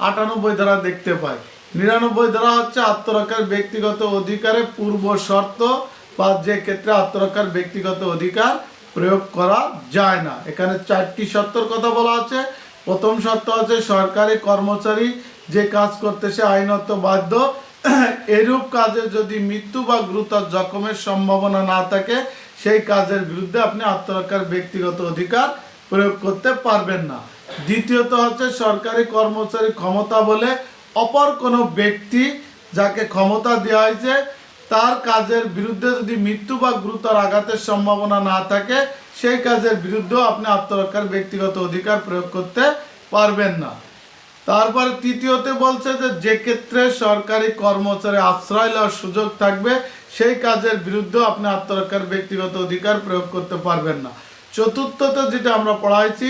98 ধারা দেখতে পাই। 99 ধারা হচ্ছে আত্মরক্ষার ব্যক্তিগত অধিকারের পূর্ব শর্ত বা যে ক্ষেত্রে আত্মরক্ষার ব্যক্তিগত অধিকার প্রয়োগ করা যায় না। এখানে 4টি শর্তের কথা বলা আছে। প্রথম শর্ত হচ্ছে সরকারি কর্মচারী যে কাজ করতে সে আইনত বাধ্য, এরূপ কাজে যদি মৃত্যু বা গুরুতর জখমের সম্ভাবনা না থাকে সেই কাজের বিরুদ্ধে আপনি আত্মরক্ষার ব্যক্তিগত অধিকার প্রয়োগ করতে পারবেন না। দ্বিতীয়ত হচ্ছে সরকারি কর্মচারী ক্ষমতা বলে অপর কোনো ব্যক্তি যাকে ক্ষমতা দেওয়া হয়েছে তার কাজের বিরুদ্ধে যদি মৃত্যু বা গুরুতর আঘাতের সম্ভাবনা না থাকে সেই কাজের বিরুদ্ধেও আপনি আত্মরক্ষার ব্যক্তিগত অধিকার প্রয়োগ করতে পারবেন না। তারপরে তৃতীয়তে বলছে যে যে ক্ষেত্রে সরকারি কর্মচারী আশ্রয় নেওয়ার সুযোগ থাকবে সেই কাজের বিরুদ্ধেও আপনি আত্মরক্ষার ব্যক্তিগত অধিকার প্রয়োগ করতে পারবেন না। চতুর্থতে যেটা আমরা পড়াইছি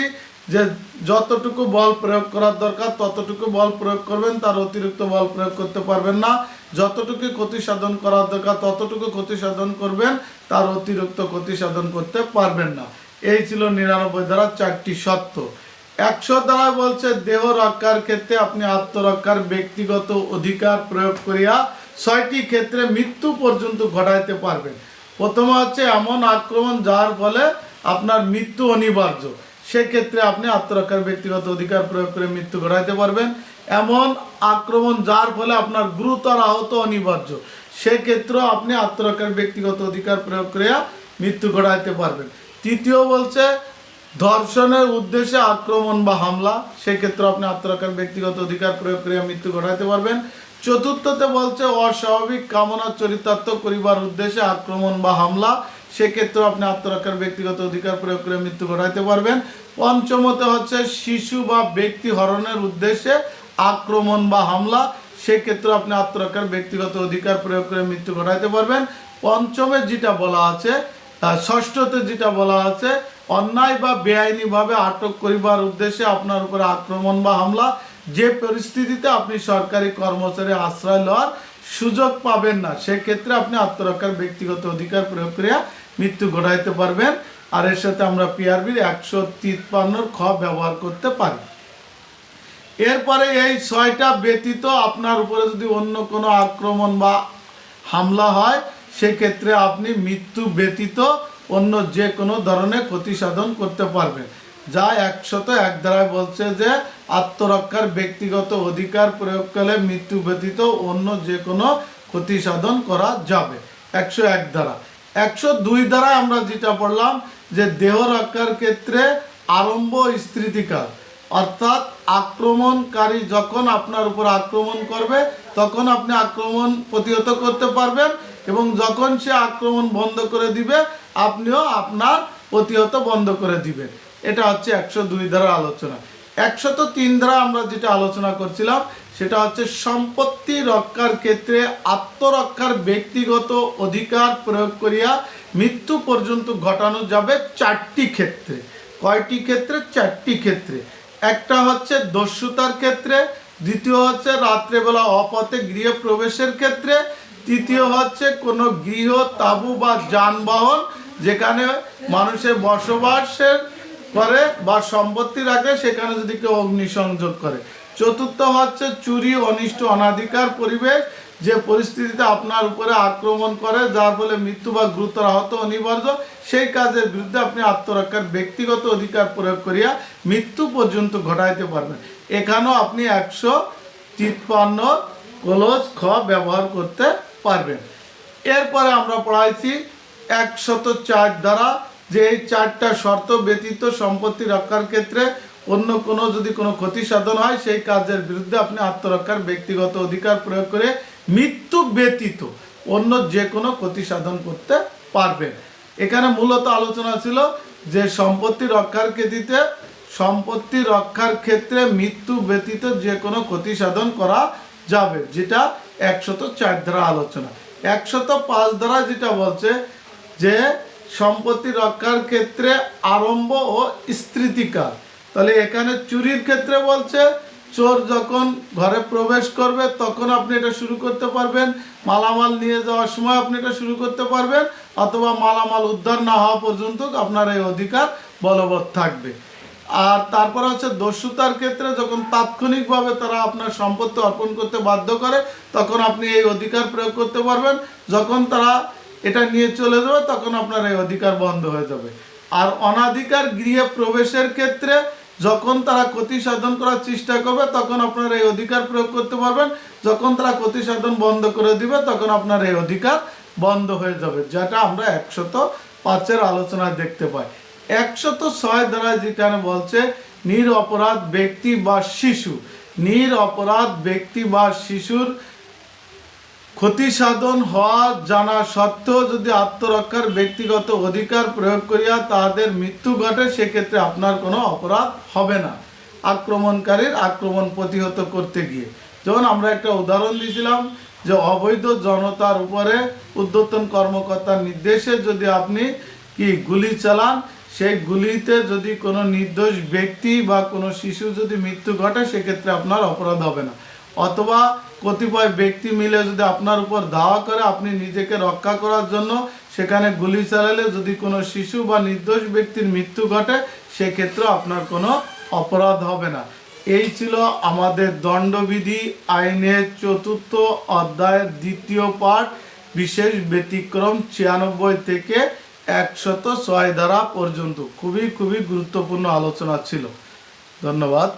যে যতটুকু বল প্রয়োগ করার দরকার ততটুকু বল প্রয়োগ করবেন, তার অতিরিক্ত বল প্রয়োগ করতে পারবেন না। যতটুকু ক্ষতি সাধন করার দরকার ততটুকু ক্ষতি সাধন করবেন, তার অতিরিক্ত ক্ষতি সাধন করতে পারবেন না। এই ছিল 99 ধারা 4টি শর্ত। 100 ধারায় বলছে দেহ রক্ষার ক্ষেত্রে আপনি আত্মরক্ষার ব্যক্তিগত অধিকার প্রয়োগ করিয়া 6টি ক্ষেত্রে মৃত্যু পর্যন্ত ঘটাইতে পারবেন। প্রথমে হচ্ছে এমন আক্রমণ যার ফলে আপনার মৃত্যু অনিবার্য, সেক্ষেত্রে আপনি আত্মরক্ষার ব্যক্তিগত অধিকার প্রয়োগ করে মৃত্যু ঘটাইতে পারবেন। এমন আক্রমণ যার ফলে আপনার গুরুতর আহত অনিবার্য, সেক্ষেত্রেও আপনি আত্মরক্ষার ব্যক্তিগত অধিকার প্রয়োগ করে মৃত্যু ঘটাইতে পারবেন। তৃতীয় বলছে ধর্ষণের উদ্দেশ্যে আক্রমণ বা হামলা, সেক্ষেত্রে আপনি আত্মরক্ষার ব্যক্তিগত অধিকার প্রয়োগ করে মৃত্যু ঘটাইতে পারবেন। চতুর্থতে বলছে অস্বাভাবিক কামনা চরিতার্থ করিবার উদ্দেশ্যে আক্রমণ বা হামলা, সেক্ষেত্রে আপনি আত্মরক্ষার ব্যক্তিগত অধিকার প্রয়োগ করে মৃত্যু ঘটাইতে পারবেন। পঞ্চমতে হচ্ছে শিশু বা ব্যক্তি হরণের উদ্দেশ্যে আক্রমণ বা হামলা, সেক্ষেত্রে আপনি আত্মরক্ষার ব্যক্তিগত অধিকার প্রয়োগ করে মৃত্যু ঘটাইতে পারবেন। পঞ্চমে যেটা বলা আছে, ষষ্ঠতে যেটা বলা আছে, অন্যায় বা বেআইনিভাবে আটক করিবার উদ্দেশ্যে আপনার উপরে আক্রমণ বা হামলা, যে পরিস্থিতিতে আপনি সরকারি কর্মচারী আশ্রয় লওয়ার সুযোগ পাবেন না, সেক্ষেত্রে আপনি আত্মরক্ষার ব্যক্তিগত অধিকার প্রয়োগ করে মৃত্যু ঘটাইতে পারবেন। আর এর সাথে আমরা পিআরবির 153 খ ব্যবহার করতে পারি। এরপরে এই 6টা ব্যতীত আপনার উপরে যদি অন্য কোনো আক্রমণ বা হামলা হয়, সেক্ষেত্রে আপনি মৃত্যু ব্যতীত অন্য যে কোনো ধরনের ক্ষতি সাধন করতে পারবেন। যা 101 ধারায় বলছে যে আত্মরক্ষার ব্যক্তিগত অধিকার প্রয়োগ করলে মৃত্যু ব্যতীত অন্য যে কোনো ক্ষতি সাধন করা যাবে। 101 ধারা। 102 ধারায় আমরা যেটা পড়লাম যে দেহ রক্ষার ক্ষেত্রে আরম্ভ স্থিতিকাল, অর্থাৎ আক্রমণকারী যখন আপনার উপর আক্রমণ করবে তখন আপনি আক্রমণ প্রতিহত করতে পারবেন, এবং যখন সে আক্রমণ বন্ধ করে দিবে আপনিও আপনার প্রতিহত বন্ধ করে দিবেন। এটা হচ্ছে 102 ধারার আলোচনা। 103 ধারা আমরা যেটা আলোচনা করছিলাম সেটা হচ্ছে সম্পত্তি রক্ষার ক্ষেত্রে আত্মরক্ষার ব্যক্তিগত অধিকার প্রয়োগ করিয়া মৃত্যু পর্যন্ত ঘটানো যাবে 4টি ক্ষেত্রে। কয়টি ক্ষেত্রে? 4টি ক্ষেত্রে। একটা হচ্ছে দস্যুতার ক্ষেত্রে, দ্বিতীয় হচ্ছে রাত্রেবেলা অপথে গৃহে প্রবেশের ক্ষেত্রে, তৃতীয় হচ্ছে কোনো গৃহ, তাঁবু বা যানবাহন যেখানে মানুষের বসবাসের করে বা সম্পত্তি রাখে সেখানে যদি কেউ অগ্নিসংযোগ করে, চতুর্থ হচ্ছে চুরি, অনিষ্ট, অনাধিকার পরিবেশ, যে পরিস্থিতিতে আপনার উপরে আক্রমণ করে যার ফলে মৃত্যু বা গুরুতর আহত অনিবার্য, সেই কাজের বিরুদ্ধে আপনি আত্মরক্ষার ব্যক্তিগত অধিকার প্রয়োগ করিয়া মৃত্যু পর্যন্ত ঘটাইতে পারবেন। এখানেও আপনি 153 ক্লোজ খ ব্যবহার করতে পারবেন। এরপরে আমরা পড়াইছি 104 দ্বারা, যে এই 4টা শর্ত ব্যতীত সম্পত্তি রক্ষার ক্ষেত্রে অন্য কোনো যদি কোনো ক্ষতি সাধন হয় সেই কাজের বিরুদ্ধে আপনি আত্মরক্ষার ব্যক্তিগত অধিকার প্রয়োগ করে মৃত্যু ব্যতীত অন্য যে কোনো ক্ষতি সাধন করতে পারবেন। এখানে মূলত আলোচনা ছিল যে সম্পত্তি রক্ষার ক্ষেত্রে মৃত্যু ব্যতীত যে কোনো ক্ষতি সাধন করা যাবে, যেটা 104 ধারা আলোচনা। 105 ধারা যেটা বলছে যে সম্পত্তি রক্ষার ক্ষেত্রে আরম্ভ ও স্থিতিকাল, তাহলে এখানে চুরির ক্ষেত্রে বলছে চোর যখন ঘরে প্রবেশ করবে তখন আপনি এটা শুরু করতে পারবেন, মালামাল নিয়ে যাওয়ার সময় আপনি এটা শুরু করতে পারবেন, অথবা মালামাল উদ্ধার না হওয়া পর্যন্ত আপনার এই অধিকার বলবৎ থাকবে। আর তারপর হচ্ছে দস্যুতার ক্ষেত্রে যখন তাৎক্ষণিকভাবে তারা আপনার সম্পত্তি অর্পণ করতে বাধ্য করে তখন আপনি এই অধিকার প্রয়োগ করতে পারবেন, যখন তারা এটা নিয়ে চলে যাবে তখন আপনার এই অধিকার বন্ধ হয়ে যাবে। আর অনাধিকার গৃহে প্রবেশের ক্ষেত্রে যখন তারা ক্ষতি সাধন করার চেষ্টা করবে তখন আপনার এই অধিকার প্রয়োগ করতে পারবেন, যখন তারা ক্ষতি সাধন বন্ধ করে দিবে তখন আপনার এই অধিকার বন্ধ হয়ে যাবে, যেটা আমরা 105 আলোচনায় দেখতে পাই। 106 দ্বারা যেখানে বলছে নিরপরাধ ব্যক্তি বা শিশুর ক্ষতি সাধন হওয়া জানা সত্ত্বেও যদি আত্মরক্ষার ব্যক্তিগত অধিকার প্রয়োগ করিয়া তাদের মৃত্যু ঘটে সেক্ষেত্রে আপনার কোনো অপরাধ হবে না আক্রমণকারীর আক্রমণ প্রতিহত করতে গিয়ে। যেমন আমরা একটা উদাহরণ দিয়েছিলাম যে অবৈধ জনতার উপরে ঊর্ধ্বতন কর্মকর্তার নির্দেশে যদি আপনি গুলি চালান, সেই গুলিতে যদি কোনো নির্দোষ ব্যক্তি বা কোনো শিশু যদি মৃত্যু ঘটে সেক্ষেত্রে আপনার অপরাধ হবে না। অথবা কতিপয় ব্যক্তি মিলে যদি আপনার উপর ধাওয়া করে আপনি নিজেকে রক্ষা করার জন্য সেখানে গুলি চালালে যদি কোনো শিশু বা নির্দোষ ব্যক্তির মৃত্যু ঘটে সেক্ষেত্রে আপনার কোনো অপরাধ হবে না। এই ছিল আমাদের দণ্ডবিধি আইনের 4র্থ অধ্যায়ের 2য় পাঠ বিশেষ ব্যতিক্রম 96 থেকে 106 ধারা পর্যন্ত। খুবই গুরুত্বপূর্ণ আলোচনা ছিল। ধন্যবাদ।